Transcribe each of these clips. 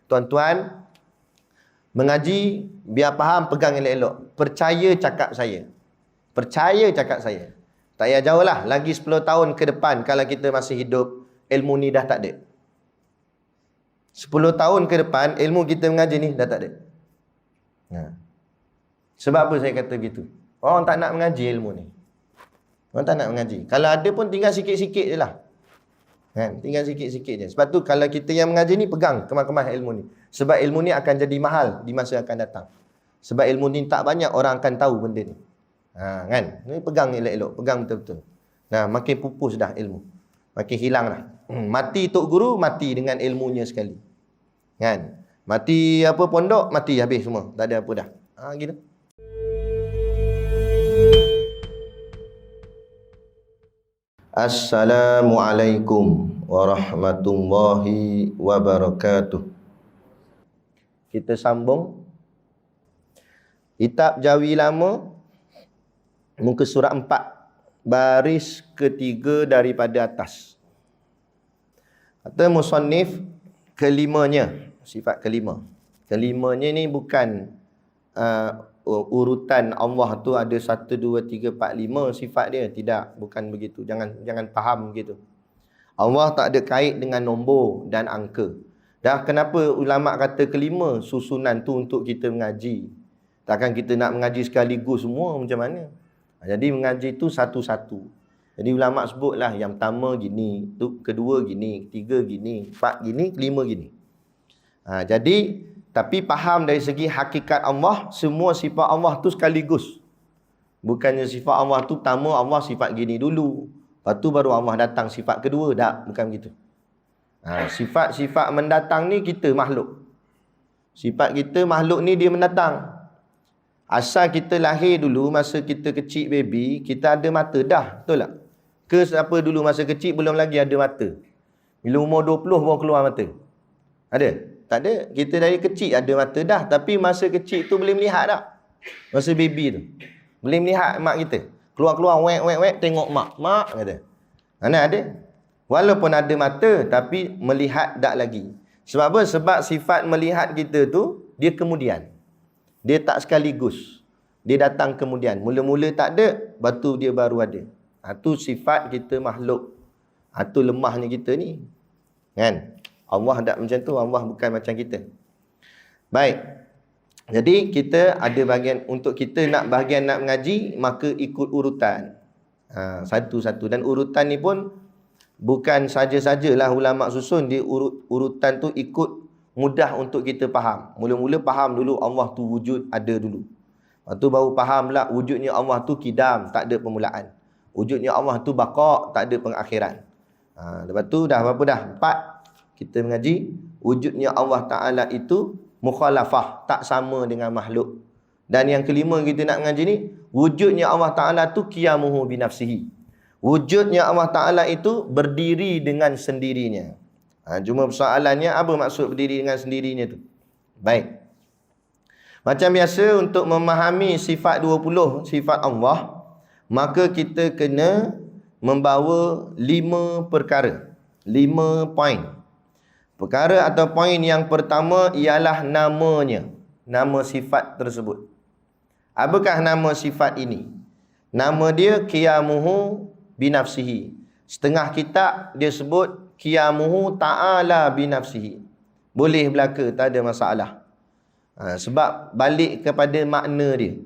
Tuan-tuan, mengaji, biar faham, pegang elok-elok. Percaya cakap saya. Percaya cakap saya. Tak payah jauh lah. Lagi 10 tahun ke depan, kalau kita masih hidup, ilmu ni dah tak ada. 10 tahun ke depan, ilmu kita mengaji ni dah tak ada. Sebab apa saya kata gitu? Orang tak nak mengaji ilmu ni. Orang tak nak mengaji. Kalau ada pun tinggal sikit-sikit je lah. Tinggal sikit-sikit je. Sebab tu kalau kita yang mengaji ni, pegang kemas-kemas ilmu ni. Sebab ilmu ni akan jadi mahal di masa akan datang. Sebab ilmu ni tak banyak orang akan tahu benda ni. Kan? Ni pegang elok-elok. Pegang betul-betul. Makin pupus dah ilmu. Makin hilang dah. Mati tok guru, mati dengan ilmunya sekali. Kan? Mati apa pondok, mati habis semua. Tak ada apa dah. Gitu. Assalamualaikum warahmatullahi wabarakatuh. Kita sambung kitab Jawi Lama, muka surat 4, baris ketiga daripada atas. Kata musannif, kelimanya, sifat kelima. Kelimanya ni bukan urutan Allah tu ada 1, 2, 3, 4, 5 sifat dia. Tidak, bukan begitu. Jangan faham begitu. Allah tak ada kait dengan nombor dan angka. Dah kenapa ulama kata kelima? Susunan tu untuk kita mengaji. Takkan kita nak mengaji sekaligus semua macam mana? Jadi mengaji tu satu-satu. Jadi ulama sebutlah yang pertama gini, tu kedua gini, ketiga gini, empat gini, kelima gini. Jadi tapi faham dari segi hakikat Allah, semua sifat Allah tu sekaligus. Bukannya sifat Allah tu pertama Allah sifat gini dulu, lepas tu baru Allah datang sifat kedua. Tak, bukan begitu. Sifat-sifat mendatang ni kita makhluk. Sifat kita makhluk ni dia mendatang. Asal kita lahir dulu, masa kita kecil baby, kita ada mata dah, betul tak? Ke siapa dulu masa kecil belum lagi ada mata? Bila umur 20 baru keluar mata? Ada? Tak ada. Kita dari kecil ada mata dah, tapi masa kecil tu boleh melihat tak? Masa baby tu boleh melihat mak kita. Keluar-keluar wek tengok mak kata. Mana ada? Walaupun ada mata tapi melihat tak lagi. Sebab apa? Sebab sifat melihat kita tu dia kemudian. Dia tak sekaligus. Dia datang kemudian. Mula-mula tak ada, batu dia baru ada. Itu sifat kita makhluk. Itu lemahnya kita ni. Kan? Allah tak macam tu. Allah bukan macam kita. Baik. Jadi kita ada bahagian, untuk kita nak bahagian nak mengaji, maka ikut urutan. Satu-satu. Dan urutan ni pun bukan saja-sajalah ulama susun. Dia urutan tu ikut mudah untuk kita faham. Mula-mula faham dulu Allah tu wujud ada dulu. Lepas tu baru faham lah wujudnya Allah tu kidam, tak ada permulaan. Wujudnya Allah tu baqa', tak ada pengakhiran. Lepas tu dah berapa dah? 4. Kita mengaji wujudnya Allah Ta'ala itu mukhalafah, tak sama dengan makhluk. Dan yang kelima kita nak mengaji ni, wujudnya Allah Ta'ala tu qiyamuhu binafsihi. Wujudnya Allah Ta'ala itu berdiri dengan sendirinya. Cuma persoalannya apa maksud berdiri dengan sendirinya tu? Baik. Macam biasa untuk memahami sifat 20 sifat Allah, maka kita kena membawa 5 perkara. 5 poin. Perkara atau poin yang pertama ialah namanya. Nama sifat tersebut. Apakah nama sifat ini? Nama dia qiyamuhu binafsihi. Setengah kitab dia sebut qiyamuhu ta'ala binafsihi. Boleh belaka, tak ada masalah. Sebab balik kepada makna dia.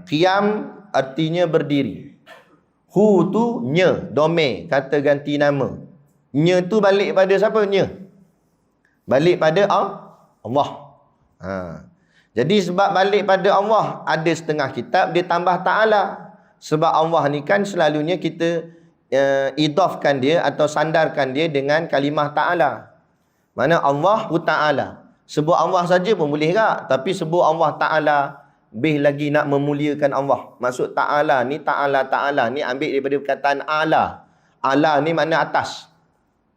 Qiyam artinya berdiri. Hu tu nya, domain, kata ganti nama. Nya tu balik pada siapa? Nya. Balik pada Allah. Jadi sebab balik pada Allah, ada setengah kitab dia tambah ta'ala. Sebab Allah ni kan selalunya kita idafkan dia atau sandarkan dia dengan kalimah ta'ala. Mana Allah ta'ala. Sebut Allah saja pun boleh tak? Tapi sebut Allah ta'ala, lebih lagi nak memuliakan Allah. Maksud ta'ala ni, ta'ala ni ambil daripada perkataan ala. Ala ni makna atas,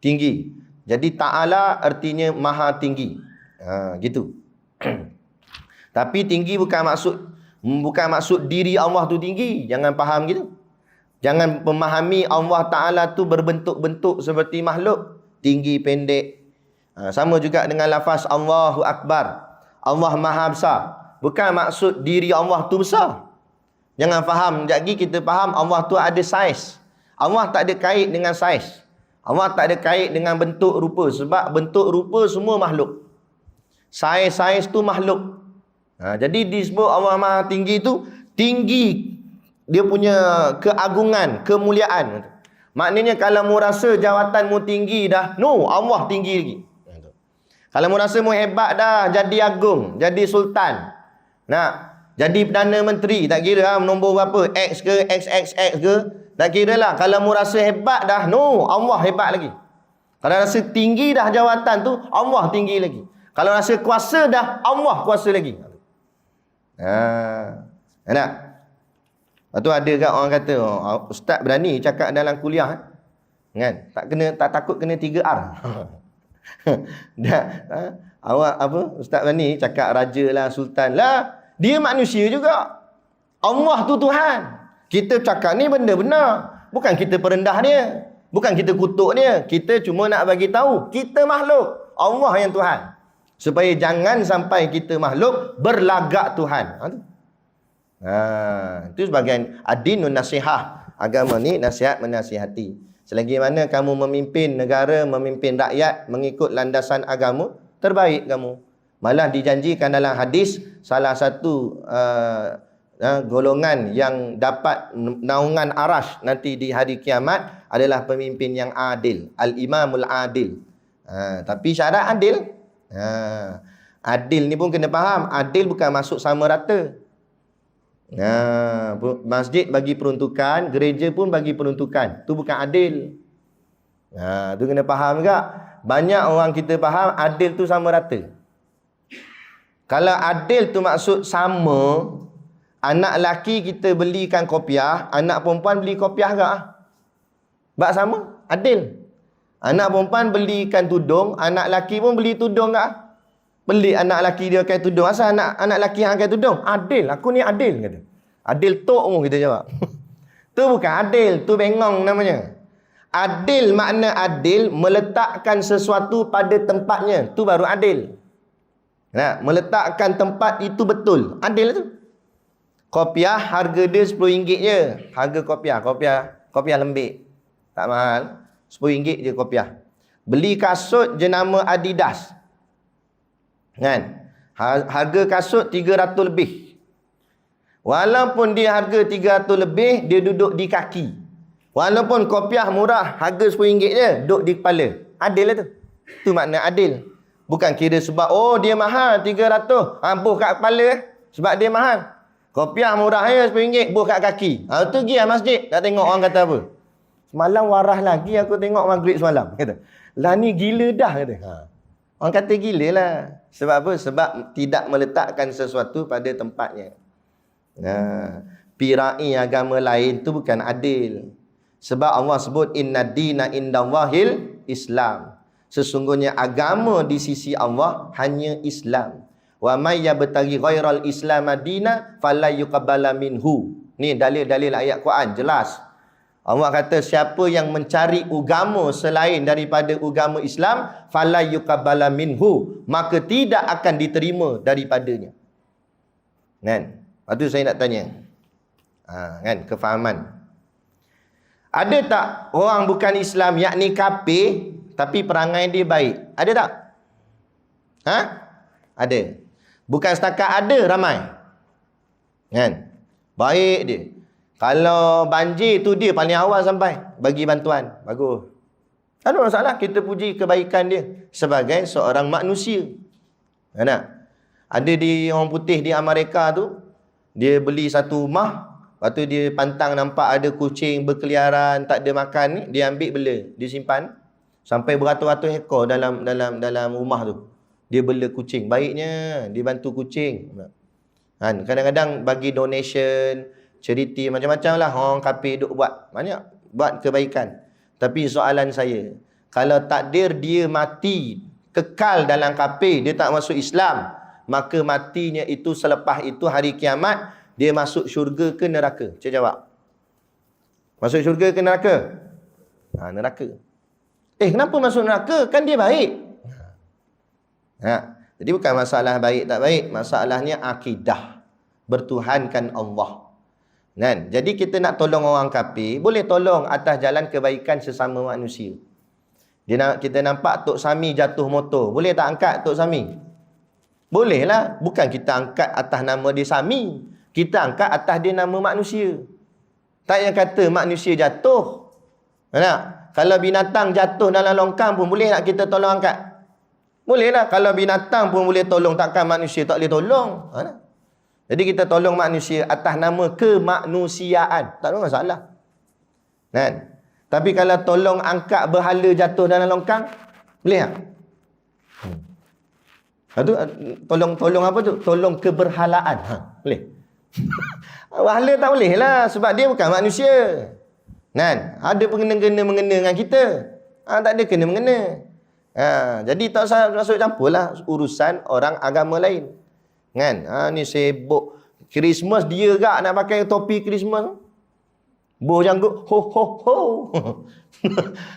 tinggi. Jadi ta'ala artinya maha tinggi. Gitu. Tapi tinggi bukan maksud diri Allah tu tinggi. Jangan faham gitu. Jangan memahami Allah Ta'ala tu berbentuk-bentuk seperti makhluk. Tinggi, pendek. Sama juga dengan lafaz Allahu Akbar. Allah Maha Besar. Bukan maksud diri Allah tu besar. Jangan faham. Sekejap lagi kita faham Allah tu ada saiz. Allah tak ada kait dengan saiz. Allah tak ada kait dengan bentuk rupa. Sebab bentuk rupa semua makhluk. Saiz-saiz tu makhluk. Jadi disebut Allah Maha Tinggi tu, tinggi dia punya keagungan, kemuliaan. Maknanya kalau mu rasa jawatanmu tinggi dah, no, Allah tinggi lagi. Kalau mu rasa mu hebat dah, jadi agung, jadi sultan, nak jadi Perdana Menteri, tak kira nombor berapa, X ke, XXX ke, tak kira lah. Kalau mu rasa hebat dah, no, Allah hebat lagi. Kalau rasa tinggi dah jawatan tu, Allah tinggi lagi. Kalau rasa kuasa dah, Allah kuasa lagi. Nak? Lepas tu ada kat orang kata, ustaz berani cakap dalam kuliah, kan? Tak takut kena 3R. Awak apa? Ustaz berani cakap raja lah, sultan lah. Dia manusia juga. Allah tu Tuhan. Kita cakap ni benda benar. Bukan kita perendah dia. Bukan kita kutuk dia. Kita cuma nak bagi tahu kita makhluk. Allah yang Tuhan. Supaya jangan sampai kita makhluk berlagak Tuhan. Itu sebagian adinun nasihah. Agama ni nasihat menasihati. Selagi mana kamu memimpin negara, memimpin rakyat mengikut landasan agama, terbaik kamu. Malah dijanjikan dalam hadis, salah satu golongan yang dapat naungan arash nanti di hari kiamat adalah pemimpin yang adil. Al-imamul adil. Tapi syarat adil. Adil ni pun kena faham. Adil bukan masuk sama rata. Masjid bagi peruntukan, gereja pun bagi peruntukan. Tu bukan adil. Tu kena faham juga. Banyak orang kita faham adil tu sama rata. Kalau adil tu maksud sama, anak laki kita belikan kopiah, anak perempuan beli kopiah ke? Bak sama, adil. Anak perempuan belikan tudung, anak laki pun beli tudung ke? Beli anak laki dia pakai tudung. Asal anak laki yang pakai tudung? Adil. Aku ni adil, kata. Adil tok mu, kita jawab. Tu bukan adil, tu bengong namanya. Adil makna adil, meletakkan sesuatu pada tempatnya. Tu baru adil. Nah, meletakkan tempat itu betul. Adil tu. Kopiah harga dia RM10 je. Harga kopiah lembik. Tak mahal. RM10 je kopiah. Beli kasut jenama Adidas. Kan? Harga kasut 300 lebih. Walaupun dia harga 300 lebih, dia duduk di kaki. Walaupun kopiah murah, harga RM10 je, duduk di kepala. Adil lah tu. Tu makna adil. Bukan kira sebab, oh dia mahal 300, buh kat kepala. Sebab dia mahal. Kopiah murah je RM10, buh kat kaki. Tu pergi lah masjid, tak tengok orang kata apa. Semalam warah lagi aku tengok maghrib semalam. Kata, lah ni gila dah. Kata. Orang kata gila lah. Sebab apa? Sebab tidak meletakkan sesuatu pada tempatnya. Pirai agama lain tu bukan adil. Sebab Allah sebut inna dina indallahil Islam. Sesungguhnya agama di sisi Allah hanya Islam. Wa may yabtaghi ghairal Islam madina fala yuqbala minhu. Ni dalil-dalil ayat Quran jelas. Allah kata siapa yang mencari agama selain daripada agama Islam fala yuqbala minhu, maka tidak akan diterima daripadanya. Kan? Lepas tu saya nak tanya. Kan kefahaman. Ada tak orang bukan Islam yakni kafir tapi perangai dia baik? Ada tak? Ada. Bukan setakat ada, ramai. Kan? Baik dia. Kalau banjir tu dia paling awal sampai bagi bantuan. Bagus. Tak ada masalah, kita puji kebaikan dia sebagai seorang manusia. Kan? Ada di orang putih di Amerika tu, dia beli satu rumah, lepas tu dia pantang nampak ada kucing berkeliaran, tak ada makan ni, dia ambil bela, dia simpan sampai beratus-ratus ekor dalam rumah tu. Dia bela kucing. Baiknya dia bantu kucing. Kan? Kadang-kadang bagi donation, charity macam-macam lah orang kafir duk buat. Banyak buat kebaikan. Tapi soalan saya, kalau takdir dia mati kekal dalam kafir, dia tak masuk Islam, maka matinya itu selepas itu hari kiamat, dia masuk syurga ke neraka? Cik jawab. Masuk syurga ke neraka? Neraka. Kenapa masuk neraka? Kan dia baik. Jadi bukan masalah baik tak baik, masalahnya akidah, bertuhankan Allah. Kan? Jadi kita nak tolong orang kafir, boleh tolong atas jalan kebaikan sesama manusia. Kita nampak Tok Sami jatuh motor, boleh tak angkat Tok Sami? Boleh lah. Bukan kita angkat atas nama dia Sami, kita angkat atas dia nama manusia. Tak yang kata manusia jatuh. Nak? Kalau binatang jatuh dalam longkang pun boleh nak kita tolong angkat? Boleh lah. Kalau binatang pun boleh tolong, takkan manusia tak boleh tolong? Jadi kita tolong manusia atas nama kemanusiaan. Tak ada masalah. Kan? Tapi kalau tolong angkat berhala jatuh dalam longkang, boleh tak? Itu tolong apa tu? Tolong keberhalaan. Boleh? Berhala tak boleh lah. Sebab dia bukan manusia. Kan? Ada mengena dengan kita. Tak ada kena-mengena. Jadi tak usah masuk campur lah urusan orang agama lain. Kan? Ni sibuk Christmas, dia gak nak pakai topi Christmas. Boh janggut ho ho ho.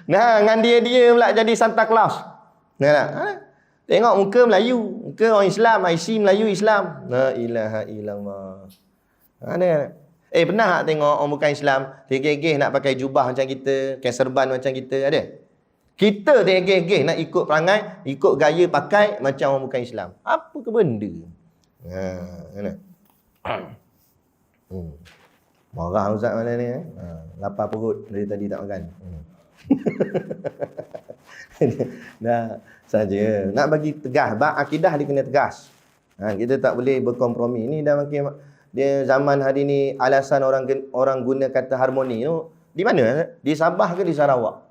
Nah, dengan dia pula jadi Santa Claus. Nah, tengok muka Melayu, muka orang Islam, IC Melayu Islam. La ilaha illallah. Ada. Pernah tak tengok orang bukan Islam tergegeh nak pakai jubah macam kita, pakai serban macam kita, ada? Kita tergegeh nak ikut perangai, ikut gaya pakai macam orang bukan Islam. Apa ke benda? Marah Ustaz mana ni? Lapar perut dari tadi tak makan. Dah saja. Nak bagi tegas, bab akidah dia kena tegas. Kita tak boleh berkompromi. Ni dah makin dia zaman hari ni alasan orang guna kata harmoni tu di mana? Di Sabah ke di Sarawak?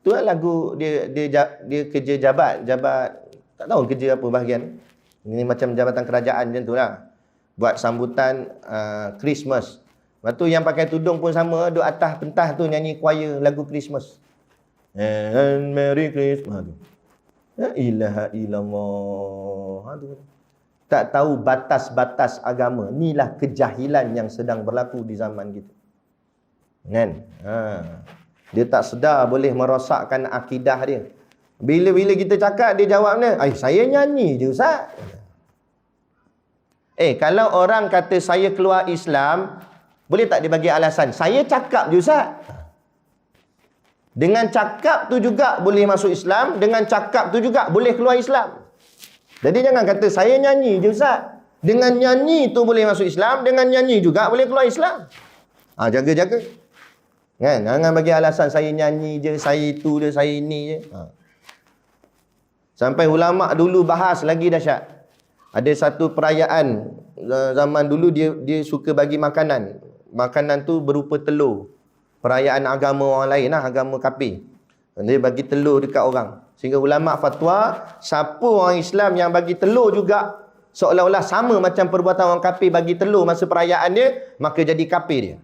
Tu lah lagu dia kerja jabat tak tahu kerja apa bahagian. Ini macam jabatan kerajaan macam tu lah. Buat sambutan Christmas. Lepas tu yang pakai tudung pun sama, duduk atas pentas tu nyanyi choir lagu Christmas. And Merry Christmas. La ilaha illallah. Tak tahu batas-batas agama. Inilah kejahilan yang sedang berlaku di zaman kita. Kan? Dia tak sedar boleh merosakkan akidah dia. Bila kita cakap, dia jawab ni, saya nyanyi je Ustaz. Kalau orang kata saya keluar Islam, boleh tak dia bagi alasan? Saya cakap je Ustaz. Dengan cakap tu juga boleh masuk Islam, dengan cakap tu juga boleh keluar Islam. Jadi jangan kata saya nyanyi je Ustaz. Dengan nyanyi tu boleh masuk Islam, dengan nyanyi juga boleh keluar Islam. Jaga-jaga. Kan? Jangan bagi alasan saya nyanyi je, saya itu je, saya ini je. Sampai ulama dulu bahas lagi dahsyat. Ada satu perayaan zaman dulu dia suka bagi makanan. Makanan tu berupa telur. Perayaan agama orang lain lah, agama kafir. Dia bagi telur dekat orang. Sehingga ulama fatwa, siapa orang Islam yang bagi telur juga seolah-olah sama macam perbuatan orang kafir bagi telur masa perayaan dia, maka jadi kafir dia.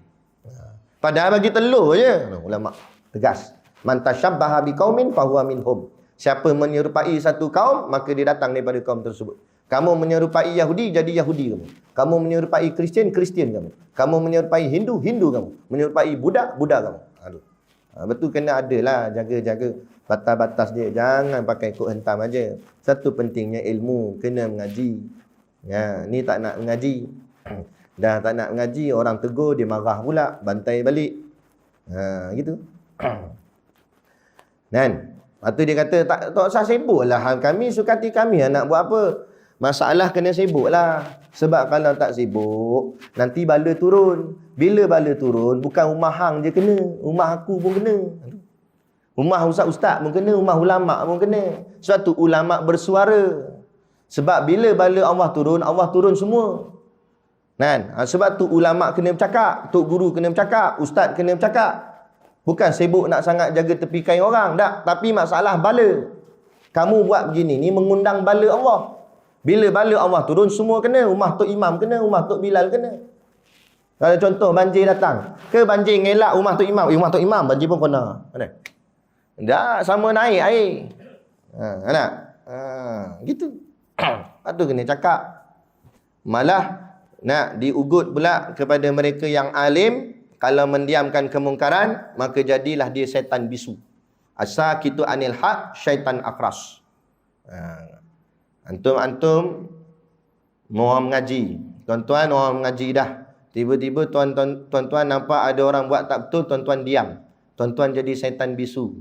Padahal bagi telur je. Ulama tegas. Man tashabbaha biqaumin fahuwa minhum. Siapa menyerupai satu kaum, maka dia datang daripada kaum tersebut. Kamu menyerupai Yahudi, jadi Yahudi kamu. Kamu menyerupai Kristian, Kristian kamu. Kamu menyerupai Hindu, Hindu kamu. Menyerupai Buddha, Buddha kamu. Betul kena adalah jaga-jaga batas-batas dia. Jangan pakai ikut hentam aja. Satu pentingnya ilmu, kena mengaji. Ni tak nak mengaji. Dah tak nak mengaji, orang tegur, dia marah pula, bantai balik. Gitu. Kan? Lepas tu dia kata, tak usah sibuk lah. Kami suka hati kami nak buat apa. Masalah kena sibuk lah. Sebab kalau tak sibuk, nanti bala turun. Bila bala turun, bukan rumah hang je kena. Rumah aku pun kena. Rumah ustaz-ustaz pun kena. Rumah ulama' pun kena. Sebab tu ulama' bersuara. Sebab bila bala Allah turun semua. Kan? Sebab tu ulama' kena bercakap. Tok guru kena bercakap. Ustaz kena bercakap. Bukan sibuk nak sangat jaga tepi kain orang. Tak. Tapi masalah bala. Kamu buat begini ni mengundang bala Allah. Bila bala Allah turun, semua kena. Rumah Tok Imam kena. Rumah Tok Bilal kena. Kalau contoh banjir datang. Ke banjir ngelak rumah Tok Imam. Rumah Tok Imam banjir pun kena. Tak. Sama naik air. Nak? Gitu. Lepas tu kena cakap. Malah nak diugut pula kepada mereka yang alim. Kalau mendiamkan kemungkaran, maka jadilah dia syaitan bisu. Asakitu anil haq, syaitan akras. Antum mau mengaji. Tuan-tuan orang mengaji dah. Tiba-tiba tuan-tuan nampak ada orang buat tak betul, tuan-tuan diam. Tuan-tuan jadi syaitan bisu.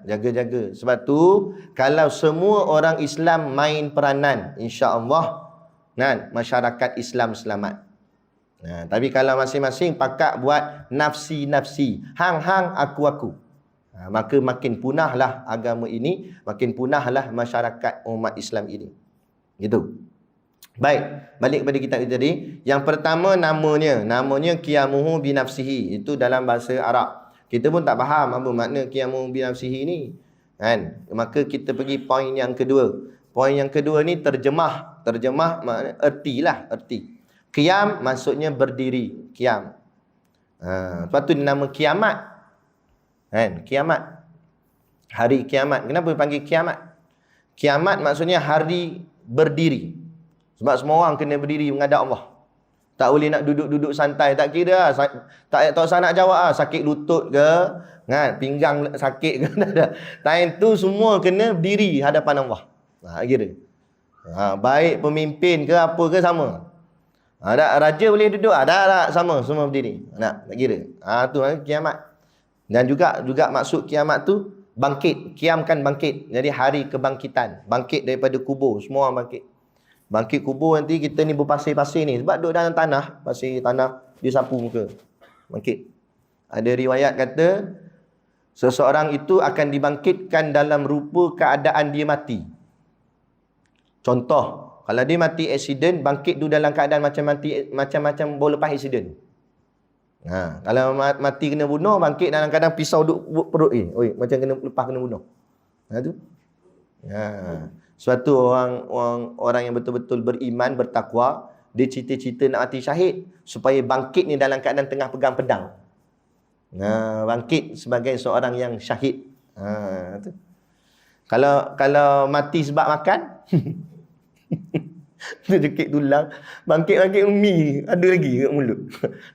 Jaga-jaga. Sebab tu kalau semua orang Islam main peranan, insya-Allah masyarakat Islam selamat. Tapi kalau masing-masing pakak buat nafsi-nafsi, hang-hang, aku-aku, maka makin punahlah agama ini, makin punahlah masyarakat umat Islam ini. Gitu. Baik, balik kepada kitab itu tadi. Yang pertama namanya qiyamuhu binafsihi. Itu dalam bahasa Arab. Kita pun tak faham apa makna qiyamuhu binafsihi ni. Kan? Maka kita pergi poin yang kedua. Poin yang kedua ni terjemah. Terjemah makna erti. Qiyam maksudnya berdiri, qiyam. Sebab tu nama kiamat. Kan? Kiamat. Hari kiamat. Kenapa panggil kiamat? Kiamat maksudnya hari berdiri. Sebab semua orang kena berdiri menghadap Allah. Tak boleh nak duduk-duduk santai. Tak kira lah. Tak usah nak jawab lah. Sakit lutut ke, pinggang sakit ke. Time tu semua kena berdiri hadapan Allah. Kira. Baik pemimpin ke apa ke sama. Raja boleh duduk. Tak sama. Semua berdiri. Tak kira. Tu kiamat. Dan juga maksud kiamat tu bangkit. Kiamkan bangkit. Jadi hari kebangkitan. Bangkit daripada kubur. Semua orang bangkit. Bangkit kubur nanti kita ni berpasir-pasir ni. Sebab duduk dalam tanah. Pasir tanah. Dia sapu muka. Bangkit. Ada riwayat kata seseorang itu akan dibangkitkan dalam rupa keadaan dia mati. Contoh, kalau dia mati aksiden, bangkit dulu dalam keadaan macam-macam baru lepas aksiden. Kalau mati kena bunuh, bangkit dalam keadaan pisau duk perut macam lepas kena bunuh. Tu. Suatu orang yang betul-betul beriman, bertakwa, dia cita-cita nak mati syahid supaya bangkit ni dalam keadaan tengah pegang pedang. Bangkit sebagai seorang yang syahid. Tu. Kalau mati sebab makan, tu jekik tulang, bangkit mi ada lagi kat mulut.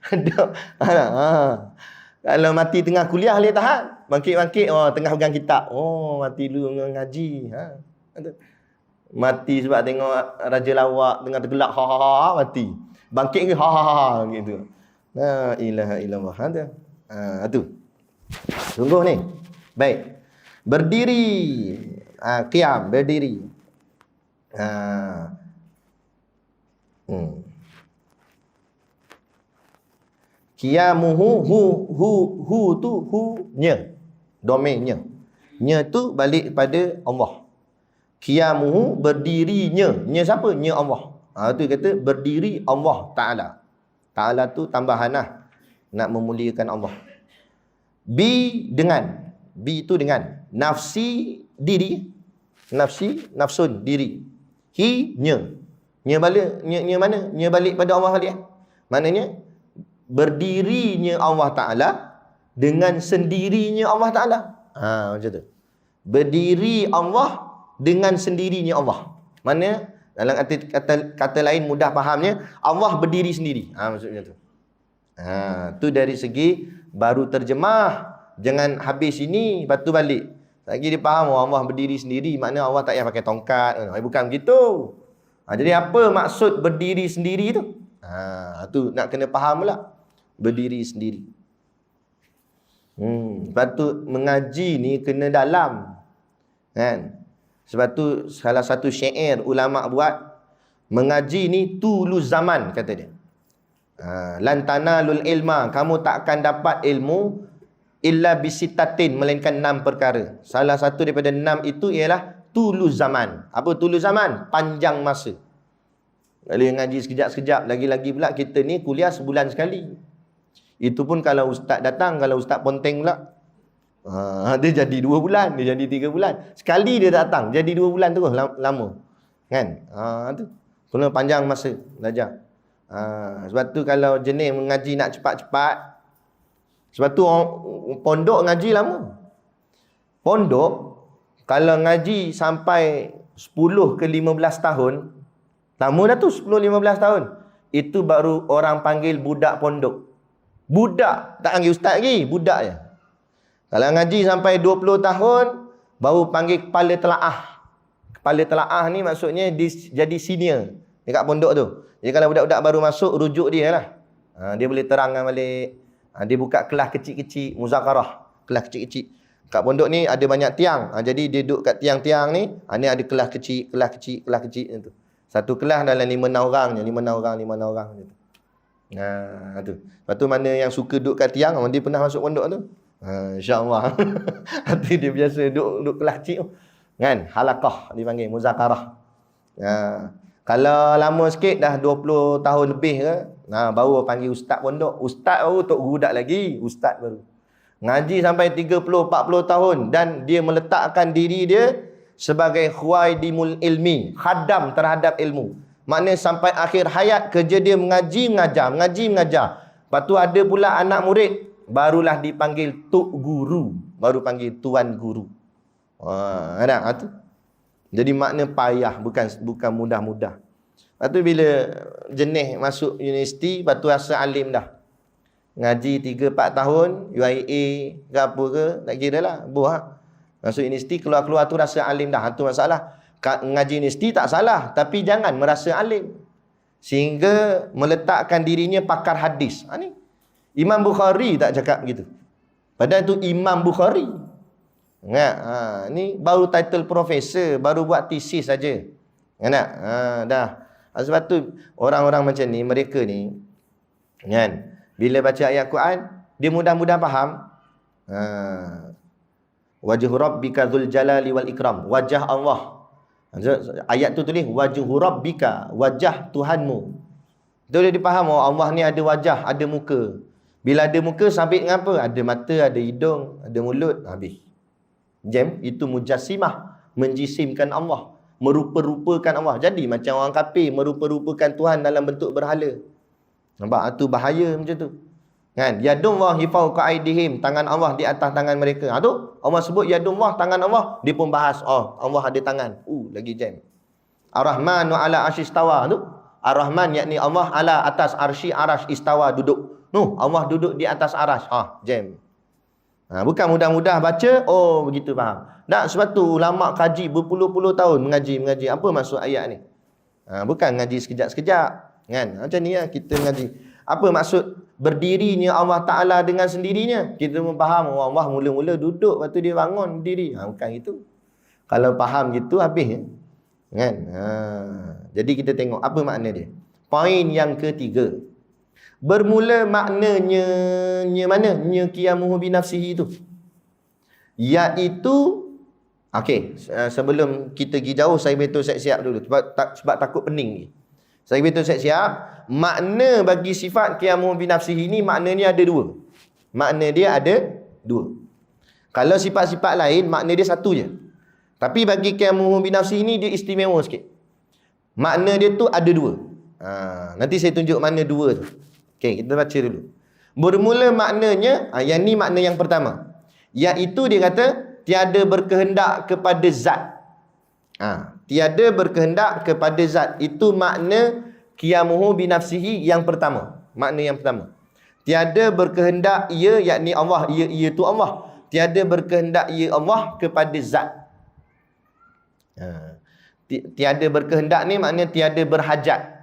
Ada. Kalau mati tengah kuliah boleh tahan. Bangkit tengah pegang kitab. Mati dulu ngaji. Mati sebab tengok raja lawak tengah tergelak, mati. Bangkit ke gitu. La ilaha illallah. Tu. Sungguh ni. Baik. Berdiri. Qiyam, berdiri. Qiyamuhu hu tu nya. Domainnya. Nya tu balik kepada Allah. Qiyamuhu berdirinya. Nya siapa? Nya Allah. Tu kata berdiri Allah Ta'ala. Ta'ala tu tambahan lah. Nak memuliakan Allah. Dengan. Bi tu dengan. Nafsi diri. Nafsun diri. Nya. Nya balik. Nya mana? Nya balik pada Allah balik. Maknanya berdirinya Allah Ta'ala dengan sendirinya Allah Ta'ala. Macam tu. Berdiri Allah dengan sendirinya Allah. Mana dalam kata lain mudah fahamnya, Allah berdiri sendiri. Maksudnya tu. Tu dari segi baru terjemah. Jangan habis ini lepas tu balik. Lagi dia faham Allah berdiri sendiri, makna Allah tak payah pakai tongkat. Bukan begitu. Jadi apa maksud berdiri sendiri tu? Tu nak kena faham pula. Berdiri sendiri. Sebab tu mengaji ni kena dalam. Kan? Sebab tu salah satu syair ulama buat, mengaji ni tulus zaman, kata dia. Lan tanalul ilma, kamu tak akan dapat ilmu illa bisitatin, melainkan 6 perkara. Salah satu daripada 6 itu ialah tulus zaman. Apa tulus zaman? Panjang masa. Boleh ngaji sekejap-sekejap. Lagi-lagi pula kita ni kuliah sebulan sekali. Itu pun kalau ustaz datang, kalau ustaz ponteng pula, dia jadi 2 bulan, dia jadi 3 bulan. Sekali dia datang, jadi 2 bulan terus lama. Kan? Tu. Kena panjang masa belajar. Sebab tu kalau jenis mengaji nak cepat-cepat, sebab tu pondok ngaji lama. Pondok kalau ngaji sampai 10 ke 15 tahun, lama dah tu 10-15 tahun. Itu baru orang panggil budak pondok. Budak, tak panggil ustaz lagi, budak je. Kalau ngaji sampai 20 tahun, baru panggil kepala telaah. kepala telaah ni maksudnya jadi senior dekat pondok tu. Jadi kalau budak-budak baru masuk, rujuk dia lah. Dia boleh terangkan balik. Dia buka kelas kecil-kecil, muzakarah. Kelas kecil-kecil. Kat pondok ni ada banyak tiang. Jadi dia duduk kat tiang-tiang ni. Ni ada kelas kecil, kelas kecil, kelas kecil. Macam tu. Satu kelas dalam 5-6 orang je. 5-6 orang, 5-6 orang. Macam tu. Tu. Lepas tu mana yang suka duduk kat tiang, dia pernah masuk pondok tu. InsyaAllah. Hati dia biasa duduk kelas kecil tu. Kan? Halaqah dipanggil, muzakarah. Kalau lama sikit dah 20 tahun lebih ke, baru panggil ustaz pondok. Ustaz baru tok guru dak lagi, ustaz baru. Ngaji sampai 30 40 tahun dan dia meletakkan diri dia sebagai khuwaidimul ilmi, khadam terhadap ilmu. Maknanya sampai akhir hayat kerja dia mengaji mengajar, mengaji mengajar. Lepas tu ada pula anak murid, barulah dipanggil tok guru, baru panggil tuan guru. Ada tu. Jadi makna payah, bukan mudah-mudah. Lepas tu bila jenis masuk universiti, lepas tu rasa alim dah. Ngaji 3-4 tahun, UIA ke apa ke, tak kira lah. Masuk universiti, keluar-keluar tu rasa alim dah. Itu masalah. Ngaji universiti tak salah, tapi jangan merasa alim. Sehingga meletakkan dirinya pakar hadis. Ni Imam Bukhari tak cakap begitu. Padahal tu Imam Bukhari. Ni baru title profesor, baru buat tesis saja. Dah. Sebab tu orang-orang macam ni, mereka ni kan, bila baca ayat Quran, dia mudah-mudah faham. Wajhu rabbika dzul jalali wal ikram. Wajah Allah. Ayat tu tulis wajhu rabbika, wajah Tuhanmu. Itu dia dipaham, Allah ni ada wajah, ada muka. Bila ada muka sabit dengan apa? Ada mata, ada hidung, ada mulut, habis. Itu mujassimah, menjisimkan Allah, merupa-rupakan Allah. Jadi macam orang kafir merupa-rupakan Tuhan dalam bentuk berhala. Nampak? Itu bahaya macam tu. Kan? Yadullahi fawqa aydihim, tangan Allah di atas tangan mereka. Tu Allah sebut yadullah, tangan Allah, dia pun bahas, Allah ada tangan. Lagi jam. Ar-Rahmanu ala arsy istawa tu. Ar-Rahman yakni Allah ala atas arsy, arash, istawa duduk. Allah duduk di atas arash. Jam. Bukan mudah-mudah baca, begitu faham. Tak, sebab tu ulama kaji berpuluh-puluh tahun mengaji. Apa maksud ayat ni? Bukan ngaji sekejap-sekejap. Kan? Macam ni lah kita mengaji. Apa maksud berdirinya Allah Ta'ala dengan sendirinya? Kita pun faham, Allah mula-mula duduk, lepas tu dia bangun berdiri. Bukan gitu. Kalau faham gitu, habis. Kan? Jadi kita tengok apa makna dia. Poin yang ketiga. Bermula maknanya mana? Qiyamuhu binafsihi tu. Iaitu, sebelum kita pergi jauh, saya betul siap-siap dulu. Sebab takut pening ni. Saya betul siap-siap. Makna bagi sifat qiyamuhu binafsihi ni, maknanya ada dua. Makna dia ada dua. Kalau sifat-sifat lain, makna dia satu je. Tapi bagi qiyamuhu binafsihi ni, dia istimewa sikit. Makna dia tu ada dua. Nanti saya tunjuk makna dua tu. Kita baca dulu. Bermula maknanya, yang ni makna yang pertama. Iaitu dia kata, tiada berkehendak kepada zat. Tiada berkehendak kepada zat. Itu makna qiyamuhu binafsihi yang pertama. Makna yang pertama. Tiada berkehendak ia, yakni Allah. Ia tu Allah. Tiada berkehendak ia Allah kepada zat. Tiada berkehendak ni maknanya tiada berhajat.